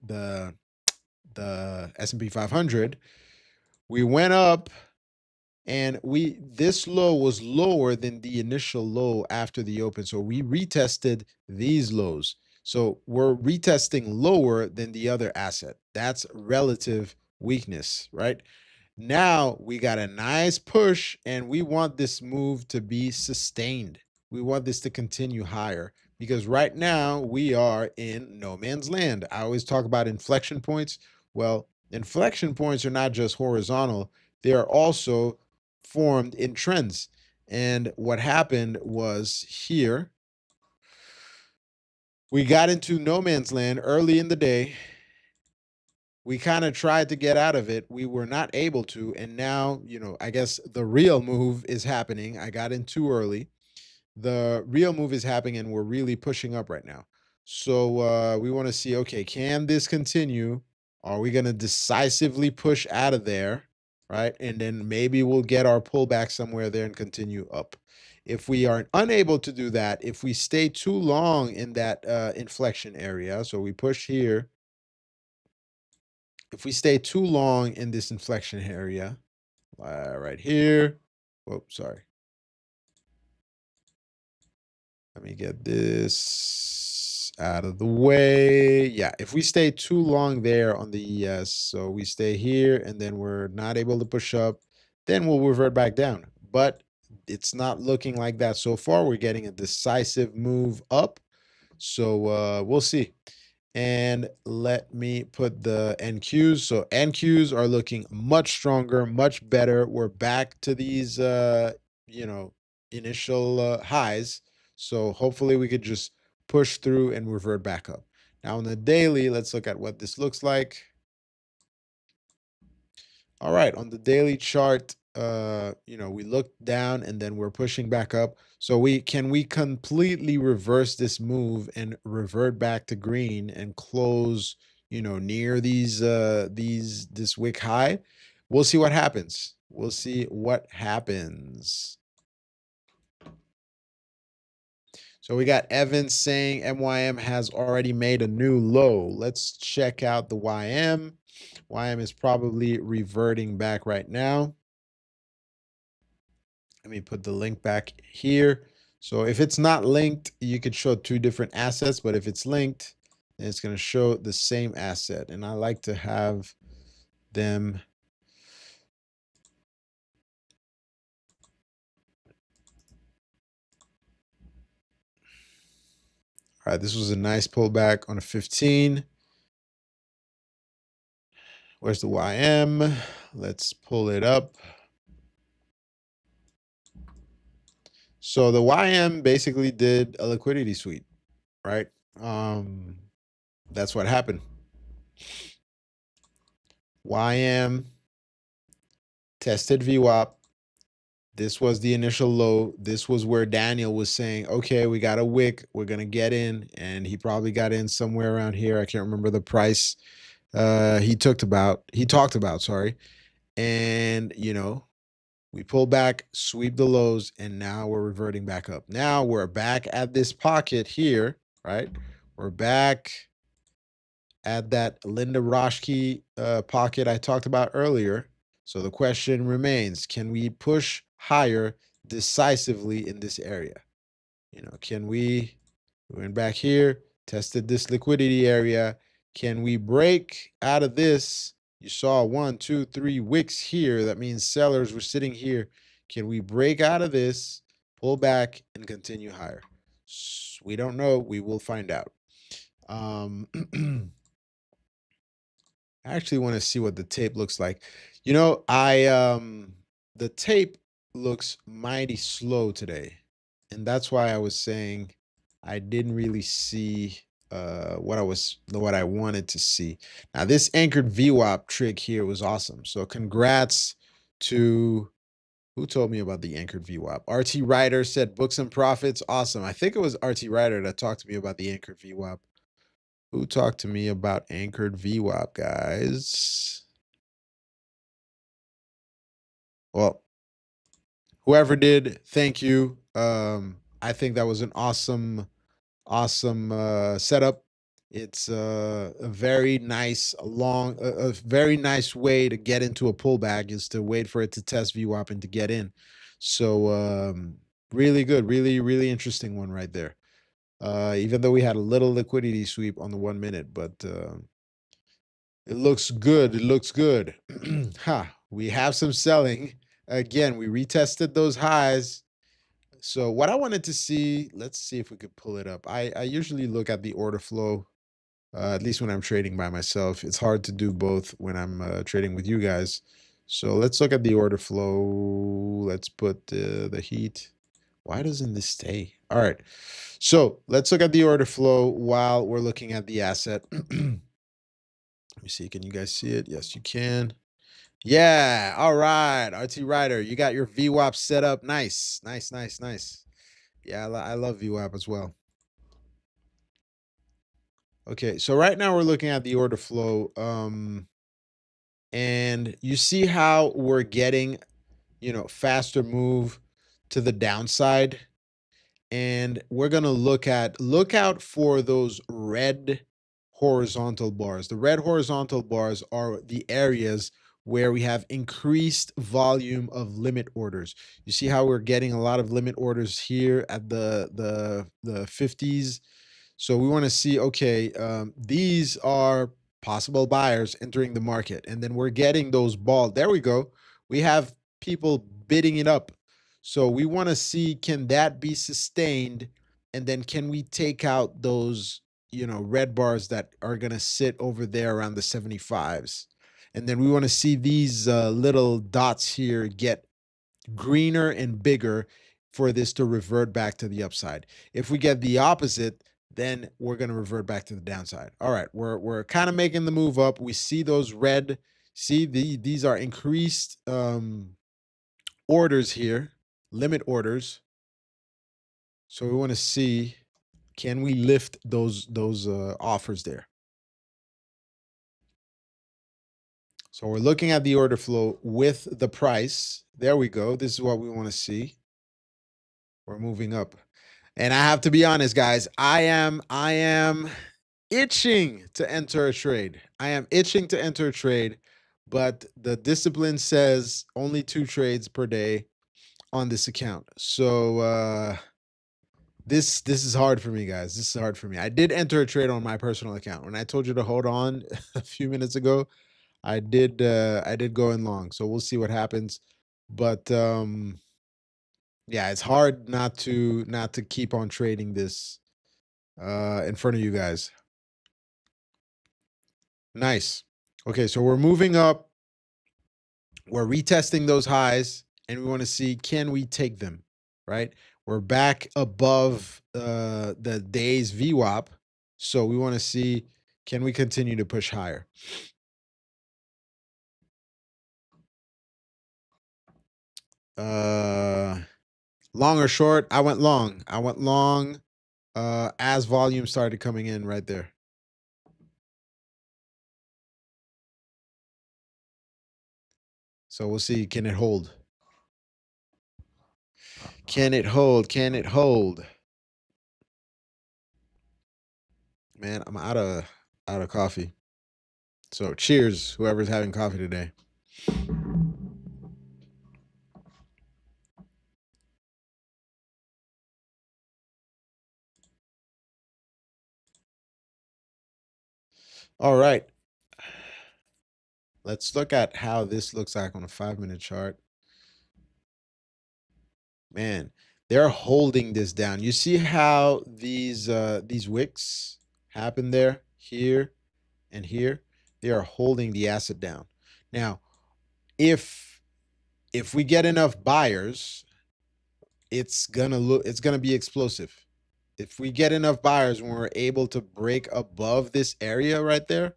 S&P 500, we went up, and this low was lower than the initial low after the open. So we retested these lows. So we're retesting lower than the other asset. That's relative weakness, right? Now we got a nice push, and we want this move to be sustained. We want this to continue higher because right now we are in no man's land. I always talk about inflection points. Well, inflection points are not just horizontal, they are also formed in trends. And what happened was here, we got into no man's land early in the day. We kind of tried to get out of it. We were not able to. And now, I guess the real move is happening. I got in too early. The real move is happening, and we're really pushing up right now. So we want to see, okay, can this continue? Are we going to decisively push out of there? Right. And then maybe we'll get our pullback somewhere there and continue up. If we are unable to do that, if we stay too long in that inflection area, so we push here. If we stay too long in this inflection area, right here, whoop, sorry. Let me get this out of the way. Yeah, if we stay too long there on the ES, so we stay here and then we're not able to push up, then we'll revert back down. But it's not looking like that so far. We're getting a decisive move up. So we'll see. And let me put the NQs. So NQs are looking much stronger, much better. We're back to these, you know, initial highs. So hopefully we could just push through and revert back up. Now on the daily, let's look at what this looks like. All right, on the daily chart, we look down and then we're pushing back up. So we completely reverse this move and revert back to green and close, near this wick high. We'll see what happens. We'll see what happens. So we got Evans saying MYM has already made a new low. Let's check out the YM. YM is probably reverting back right now. Let me put the link back here. So if it's not linked, you could show two different assets, but if it's linked, then it's going to show the same asset. And I like to have them. All right, this was a nice pullback on a 15. Where's the YM? Let's pull it up. So the YM basically did a liquidity sweep, right? That's what happened. YM tested VWAP. This was the initial low. This was where Daniel was saying, okay, we got a wick. We're going to get in. And he probably got in somewhere around here. I can't remember the price he talked about, sorry. And, we pull back, sweep the lows, and now we're reverting back up. Now we're back at this pocket here, right? We're back at that Linda Roschke pocket I talked about earlier. So the question remains, can we push higher decisively in this area? We went back here, tested this liquidity area. Can we break out of this? You saw 1, 2, 3 wicks here. That means sellers were sitting here. Can we break out of this, pull back, and continue higher? We don't know. We will find out. I actually want to see what the tape looks like. The tape looks mighty slow today. And that's why I was saying I didn't really see what I wanted to see. Now this anchored VWAP trick here was awesome. So congrats to who told me about the anchored VWAP? RT Ryder said books and profits. Awesome. I think it was RT Ryder that talked to me about the anchored VWAP. Who talked to me about anchored VWAP, guys? Well, whoever did, thank you. I think that was an awesome setup. It's a very nice a very nice way to get into a pullback is to wait for it to test VWAP and to get in. So really good, really interesting one right there. Even though we had a little liquidity sweep on the 1 minute, but it looks good. It looks good. We have some selling. Again, we retested those highs. So what I wanted to see, let's see if we could pull it up. I usually look at the order flow, at least when I'm trading by myself. It's hard to do both when I'm trading with you guys. So let's look at the order flow. Let's put the heat. Why doesn't this stay? All right. So let's look at the order flow while we're looking at the asset. Let me see. Can you guys see it? Yes, you can. Yeah. All right. RT Rider, you got your VWAP set up. Nice. Yeah, I love VWAP as well. Okay. So right now we're looking at the order flow. And you see how we're getting, faster move to the downside. And we're going to look out for those red horizontal bars. The red horizontal bars are the areas where we have increased volume of limit orders. You see how we're getting a lot of limit orders here at the 50s. So we want to see, okay, these are possible buyers entering the market, and then we're getting those ball. There we go. We have people bidding it up. So we want to see, can that be sustained, and then can we take out those, red bars that are going to sit over there around the 75s. And then we want to see these little dots here get greener and bigger for this to revert back to the upside. If we get the opposite, then we're going to revert back to the downside. All right, we're kind of making the move up. We see those red. See, these are increased orders here, limit orders. So we want to see, can we lift those offers there? So we're looking at the order flow with the price. There we go. This is what we want to see. We're moving up. And I have to be honest, guys, I am itching to enter a trade. I am itching to enter a trade, but the discipline says only 2 trades per day on this account. So this is hard for me, guys. This is hard for me. I did enter a trade on my personal account. When I told you to hold on a few minutes ago, I did go in long. So we'll see what happens. But yeah, it's hard not to keep on trading this in front of you guys. Nice. Okay, so we're moving up. We're retesting those highs, and we want to see, can we take them, right? We're back above the day's VWAP, so we want to see, can we continue to push higher? Long or short? I went long. I went long as volume started coming in right there. So we'll see, can it hold? Can it hold? Can it hold? Man, I'm out of coffee. So cheers, whoever's having coffee today. All right. Let's look at how this looks like on a 5-minute chart. Man, they're holding this down. You see how these wicks happen there, here, and here? They are holding the asset down. Now, if we get enough buyers, it's gonna be explosive. If we get enough buyers when we're able to break above this area right there,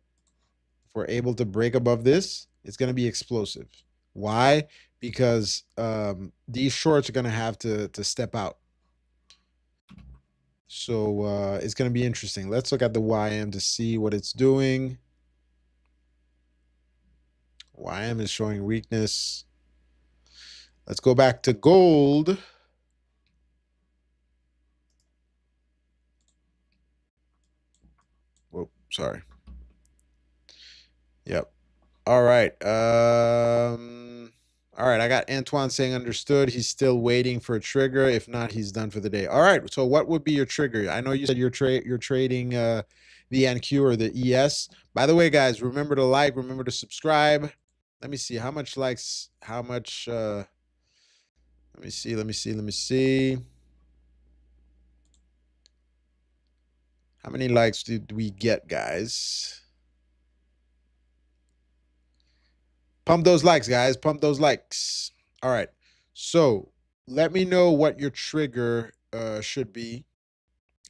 if we're able to break above this, it's going to be explosive. Why? Because these shorts are going to have to step out. So it's going to be interesting. Let's look at the YM to see what it's doing. YM is showing weakness. Let's go back to gold. Whoa, sorry. Yep. All right. All right. I got Antoine saying understood. He's still waiting for a trigger. If not, he's done for the day. All right. So what would be your trigger? I know you said you're trading the NQ or the ES. By the way, guys, remember to like, remember to subscribe. Let me see how much likes, how much let me see. How many likes did we get, guys? Pump those likes, guys. Pump those likes. All right. So let me know what your trigger should be.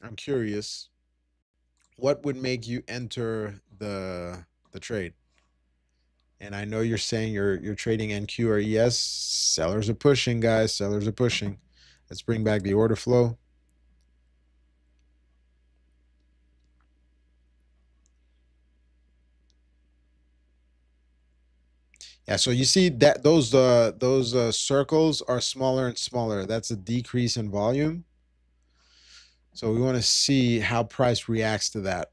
I'm curious. What would make you enter the trade? And I know you're saying you're trading NQ or ES. Sellers are pushing, guys. Sellers are pushing. Let's bring back the order flow. Yeah, so you see that those circles are smaller and smaller. That's a decrease in volume. So we want to see how price reacts to that.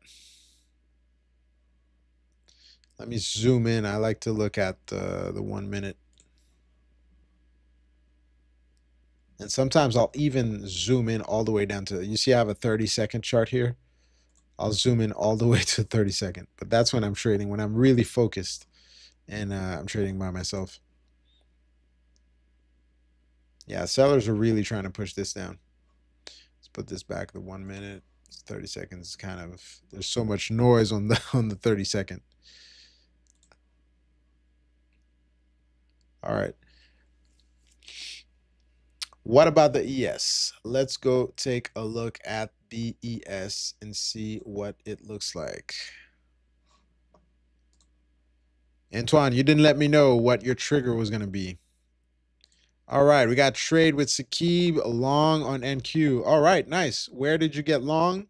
Let me zoom in. I like to look at the 1 minute. And sometimes I'll even zoom in all the way down to, you see I have a 30-second chart here. I'll zoom in all the way to 30-second. But that's when I'm trading, when I'm really focused and I'm trading by myself. Yeah, sellers are really trying to push this down. Let's put this back the 1 minute. 30 seconds kind of, there's so much noise on the 30-second. All right. What about the ES? Let's go take a look at the ES and see what it looks like. Antoine, you didn't let me know what your trigger was going to be. All right, we got trade with Sakib long on NQ. All right, nice. Where did you get long?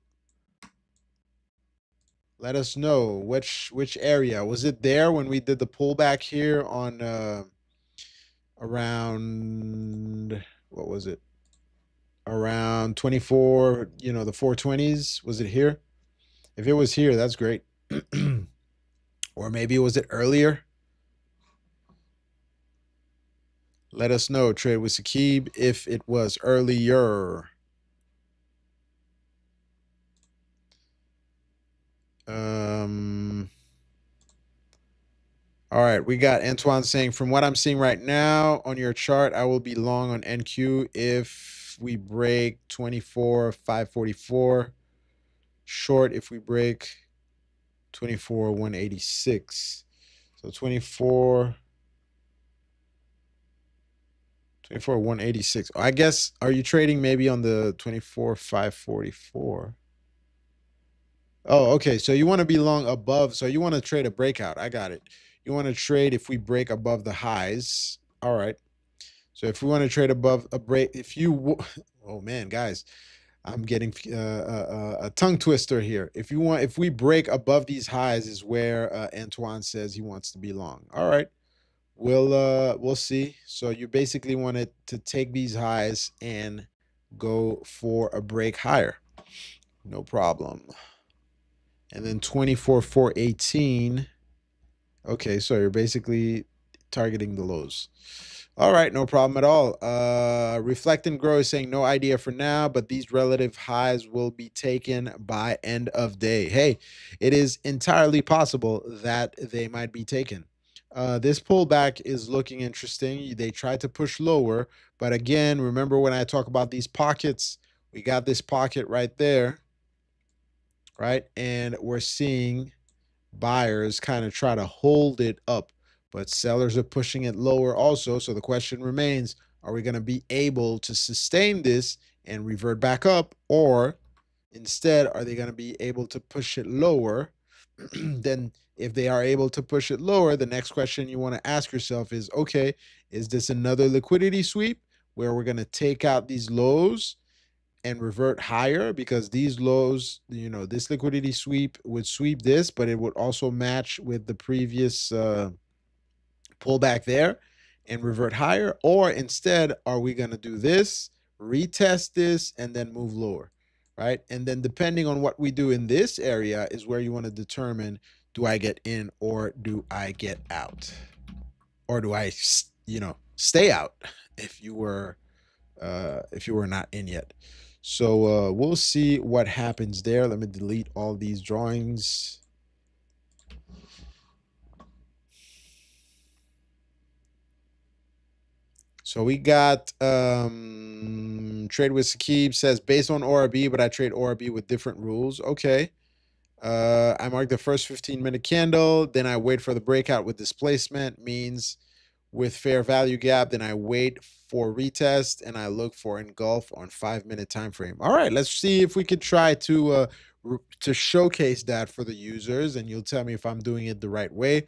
Let us know which area. Was it there when we did the pullback here on around, what was it? Around 24, the 420s. Was it here? If it was here, that's great. Or maybe was it earlier? Let us know, trade with Sakib, if it was earlier. All right, we got Antoine saying, from what I'm seeing right now on your chart, I will be long on NQ if we break 24,544. Short if we break 24,186. So 24,186. I guess, are you trading maybe on the 24,544? Oh, okay. So you want to be long above. So you want to trade a breakout. I got it. You want to trade if we break above the highs. All right. So if we want to trade above a break, oh man, guys, I'm getting a tongue twister here. If we break above these highs is where Antoine says he wants to be long. All right. We'll see. So you basically wanted to take these highs and go for a break higher. No problem. And then 24,418. Okay, so you're basically targeting the lows. All right, no problem at all. Reflect and Grow is saying no idea for now, but these relative highs will be taken by end of day. Hey, it is entirely possible that they might be taken. This pullback is looking interesting. They tried to push lower, but again, remember when I talk about these pockets, we got this pocket right there, right? And we're seeing buyers kind of try to hold it up, but sellers are pushing it lower also. So the question remains, are we going to be able to sustain this and revert back up, or instead are they going to be able to push it lower? Then if they are able to push it lower, the next question you want to ask yourself is, okay, is this another liquidity sweep where we're going to take out these lows and revert higher? Because these lows, this liquidity sweep would sweep this, but it would also match with the previous pullback there and revert higher. Or instead, are we going to do this, retest this, and then move lower, right? And then depending on what we do in this area is where you want to determine, do I get in or do I get out? Or do I, stay out if you were not in yet. So we'll see what happens there. Let me delete all these drawings. So we got trade with Sakib says based on ORB, but I trade ORB with different rules. Okay. I mark the first 15-minute candle, then I wait for the breakout with displacement, means with fair value gap, then I wait for retest and I look for engulf on 5-minute time frame. All right, let's see if we could try to showcase that for the users, and you'll tell me if I'm doing it the right way.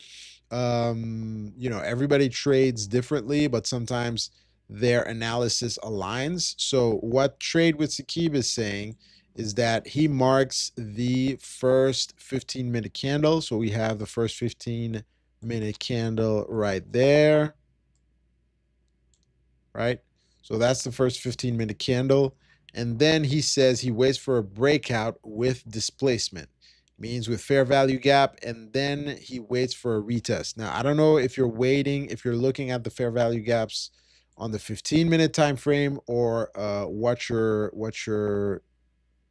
Everybody trades differently, but sometimes their analysis aligns. So what Trade with Sakib is saying is that he marks the first 15-minute candle. So we have the first 15-minute candle right there, right? So that's the first 15-minute candle. And then he says he waits for a breakout with displacement. means with fair value gap, and then he waits for a retest. Now, I don't know if you're waiting, if you're looking at the fair value gaps on the 15-minute time frame, or what you're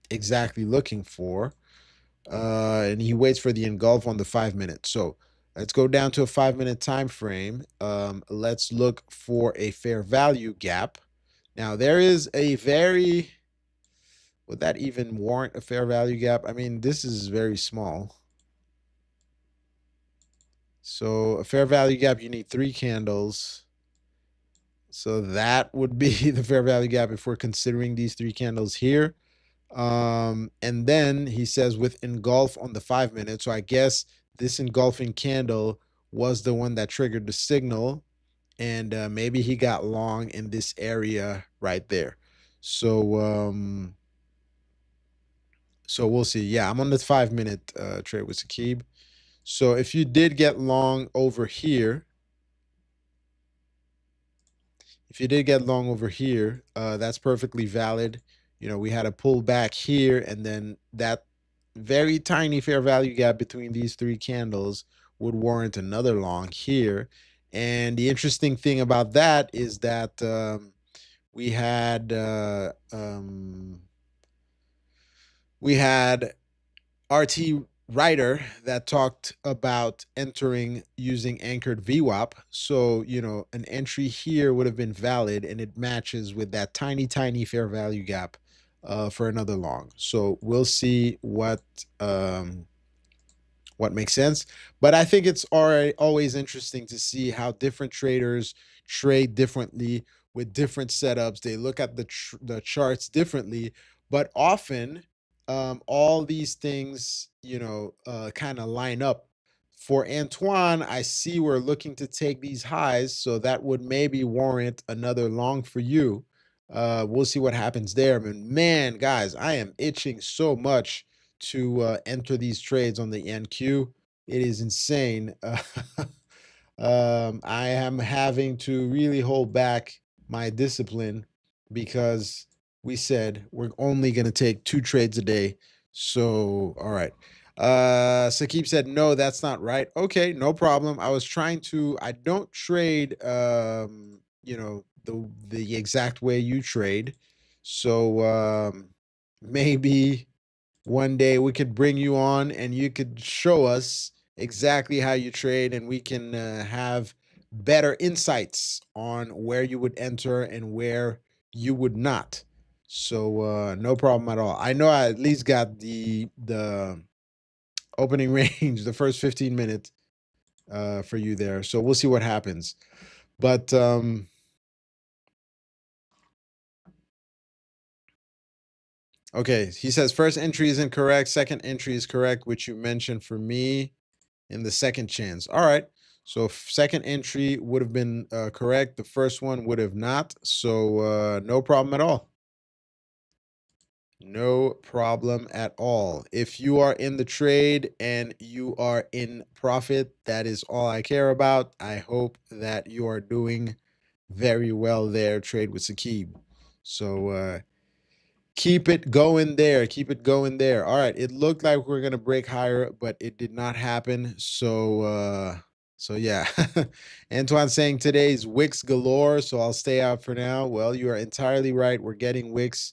exactly looking for. And he waits for the engulf on the 5 minute. So let's go down to a 5 minute time frame. Let's look for a fair value gap. Now, there is a very, would that even warrant a fair value gap? I mean, this is very small. So a fair value gap, you need 3 candles. So that would be the fair value gap if we're considering these 3 candles here. And then he says with engulf on the 5 minute. So I guess this engulfing candle was the one that triggered the signal. And maybe he got long in this area right there. So we'll see. Yeah, I'm on the 5 minute trade with Sakib. So if you did get long over here, that's perfectly valid. We had a pull back here, and then that very tiny fair value gap between these 3 candles would warrant another long here. And the interesting thing about that is that we had RT Writer that talked about entering using anchored VWAP. So, an entry here would have been valid, and it matches with that tiny, tiny fair value gap for another long. So we'll see what makes sense. But I think it's always interesting to see how different traders trade differently with different setups. They look at the charts differently, but often all these things, kind of line up. For Antoine, I see we're looking to take these highs, so that would maybe warrant another long for you. We'll see what happens there. I mean, man, guys, I am itching so much to enter these trades on the NQ. It is insane. I am having to really hold back my discipline because we said we're only going to take 2 trades a day. So, all right. Sakib said, no, that's not right. Okay, no problem. I don't trade, the exact way you trade. So, maybe one day we could bring you on and you could show us exactly how you trade, and we can have better insights on where you would enter and where you would not. So no problem at all. I know I at least got the opening range, the first 15 minutes for you there. So we'll see what happens. But okay, he says first entry is incorrect, second entry is correct, which you mentioned for me in the second chance. All right. So second entry would have been correct. The first one would have not. So no problem at all. No problem at all. If you are in the trade and you are in profit, that is all I care about. I hope that you are doing very well there, trade with Sakib. So keep it going there. Keep it going there. All right. It looked like we are gonna break higher, but it did not happen. So yeah. Antoine saying today's wicks galore, so I'll stay out for now. Well, you are entirely right. We're getting wicks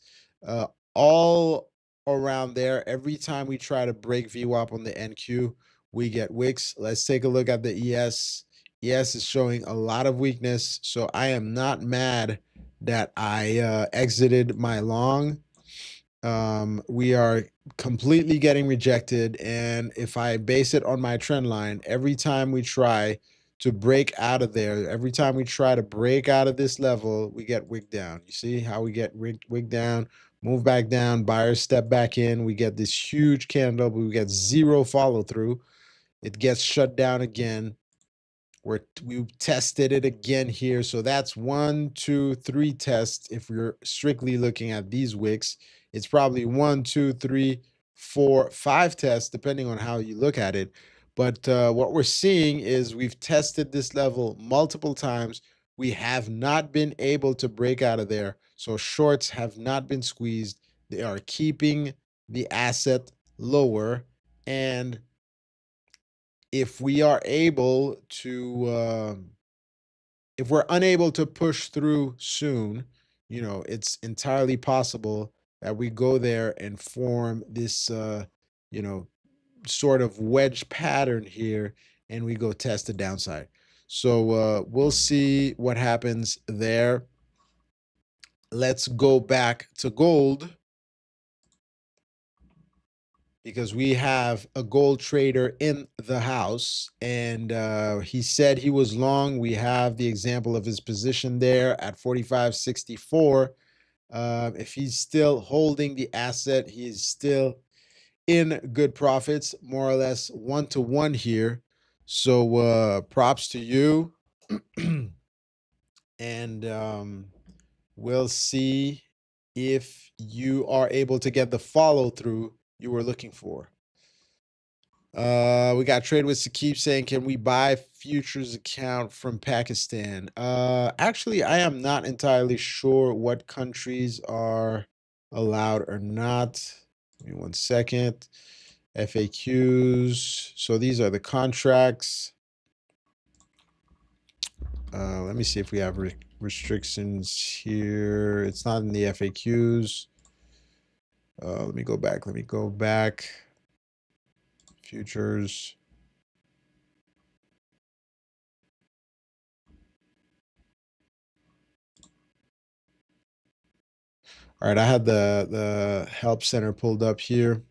all around there. Every time we try to break VWAP on the NQ, we get wicks. Let's take a look at the ES. ES is showing a lot of weakness, so I am not mad that I exited my long. We are completely getting rejected, and if I base it on my trend line, every time we try to break out of there, every time we try to break out of this level, we get wigged down. You see how we get wigged down, move back down, buyers step back in, we get this huge candle, but we get zero follow through. It gets shut down again. We tested it again here. So that's 1, 2, 3 tests. If we're strictly looking at these wicks, it's probably 1, 2, 3, 4, 5 tests, depending on how you look at it. But what we're seeing is we've tested this level multiple times. We have not been able to break out of there. So shorts have not been squeezed. They are keeping the asset lower. And if we are able to, if we're unable to push through soon, it's entirely possible that we go there and form this, you know, sort of wedge pattern here, and we go test the downside. So we'll see what happens there. Let's go back to gold, because we have a gold trader in the house, and he said he was long. We have the example of his position there at 45.64. If he's still holding the asset, he's still in good profits, more or less 1-to-1 here. So props to you. And we'll see if you are able to get the follow through you were looking for. We got Trade with Sakib saying, can we buy futures account from Pakistan? Actually, I am not entirely sure what countries are allowed or not. Give me 1 second. FAQs. So these are the contracts. Let me see if we have restrictions here. It's not in the FAQs. Let me go back. Futures. All right, I had the help center pulled up here.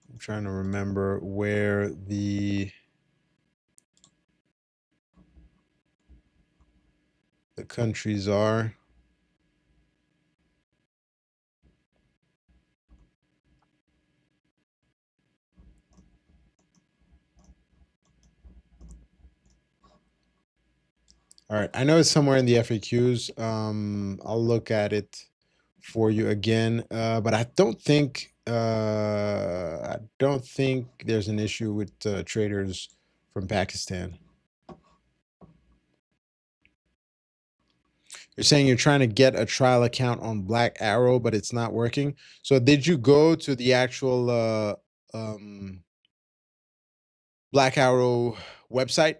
I'm trying to remember where the countries are. All right, I know it's somewhere in the FAQs. I'll look at it for you again, but I don't think there's an issue with traders from Pakistan. You're saying you're trying to get a trial account on Black Arrow, but it's not working. So did you go to the actual Black Arrow website?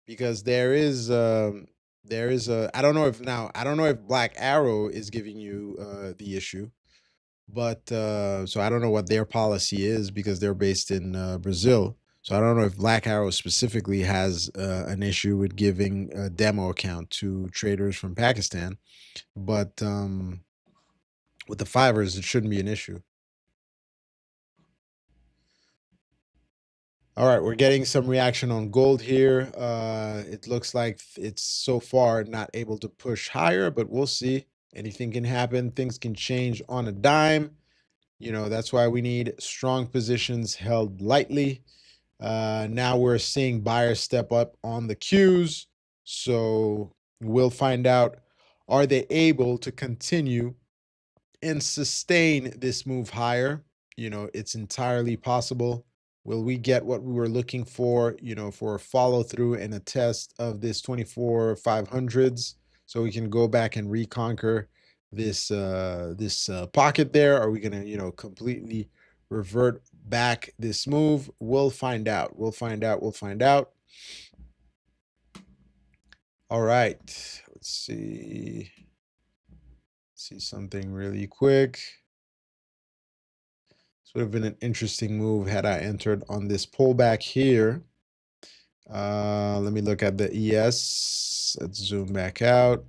Because there is a, I don't know if Black Arrow is giving you the issue, but so I don't know what their policy is, because they're based in Brazil. So I don't know if Black Arrow specifically has an issue with giving a demo account to traders from Pakistan, but with the Fivers, it shouldn't be an issue. All right, we're getting some reaction on gold here. It looks like it's so far not able to push higher, but we'll see. Anything can happen. Things can change on a dime. That's why we need strong positions held lightly. Now we're seeing buyers step up on the cues. So we'll find out, are they able to continue and sustain this move higher? It's entirely possible. Will we get what we were looking for, for a follow through and a test of this 24 500s, so we can go back and reconquer this pocket there? Are we going to, completely revert back this move? We'll find out. We'll find out. All right. Let's see something really quick. This would have been an interesting move had I entered on this pullback here. Let me look at the ES. Let's zoom back out.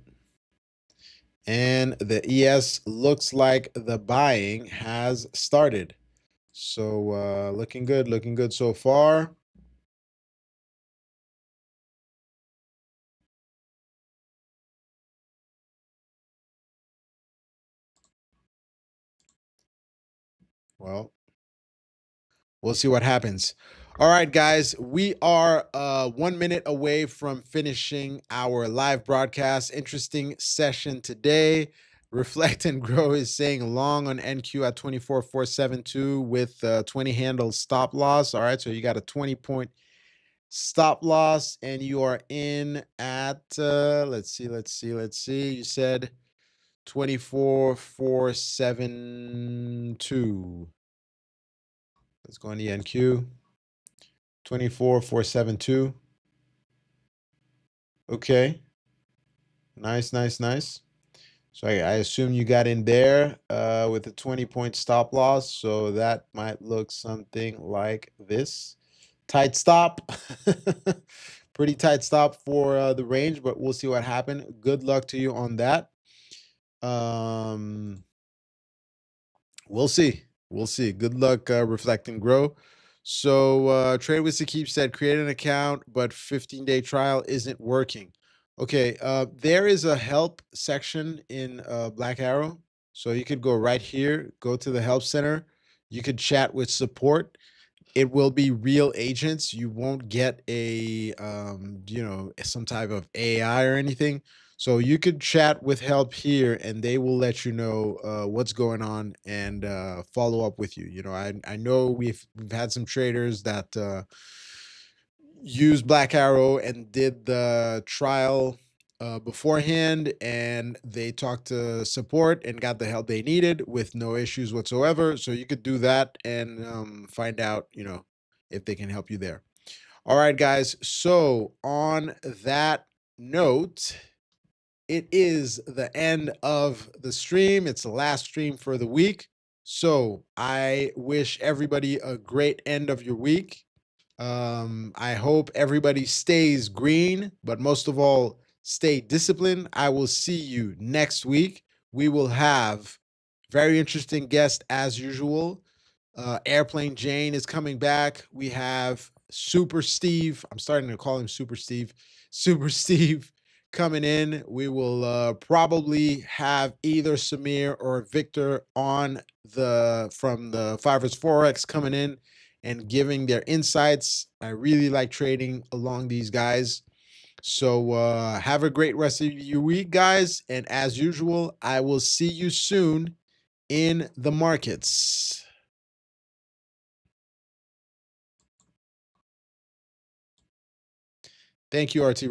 And the ES looks like the buying has started. So looking good so far. Well, we'll see what happens. All right, guys, we are 1 minute away from finishing our live broadcast. Interesting session today. Reflect and Grow is saying long on NQ at 24,472 with 20 handle stop loss. All right, so you got a 20 point stop loss, and you are in at let's see. You said 24,472. Let's go on the NQ. 24,472. Okay. Nice, nice, nice. So I assume you got in there with a 20-point stop loss. So that might look something like this. Tight stop. Pretty tight stop for the range, but we'll see what happened. Good luck to you on that. Um, we'll see. We'll see. Good luck, Reflect and Grow. So Trade with Sakib said, create an account, but 15-day trial isn't working. Okay, there is a help section in Black Arrow. So you could go right here, go to the help center. You could chat with support. It will be real agents. You won't get a some type of AI or anything. So you could chat with help here, and they will let you know what's going on and follow up with you. I know we've had some traders that used Black Arrow and did the trial beforehand, and they talked to support and got the help they needed with no issues whatsoever. So you could do that and find out, if they can help you there. All right, guys. So on that note, it is the end of the stream. It's the last stream for the week. So I wish everybody a great end of your week. I hope everybody stays green, but most of all, stay disciplined. I will see you next week. We will have very interesting guest as usual. Airplane Jane is coming back. We have Super Steve. I'm starting to call him Super Steve. Super Steve coming in. We will probably have either Samir or Victor on from the Fivers Forex coming in and giving their insights. I really like trading along these guys. So have a great rest of your week, guys. And as usual, I will see you soon in the markets. Thank you, RT.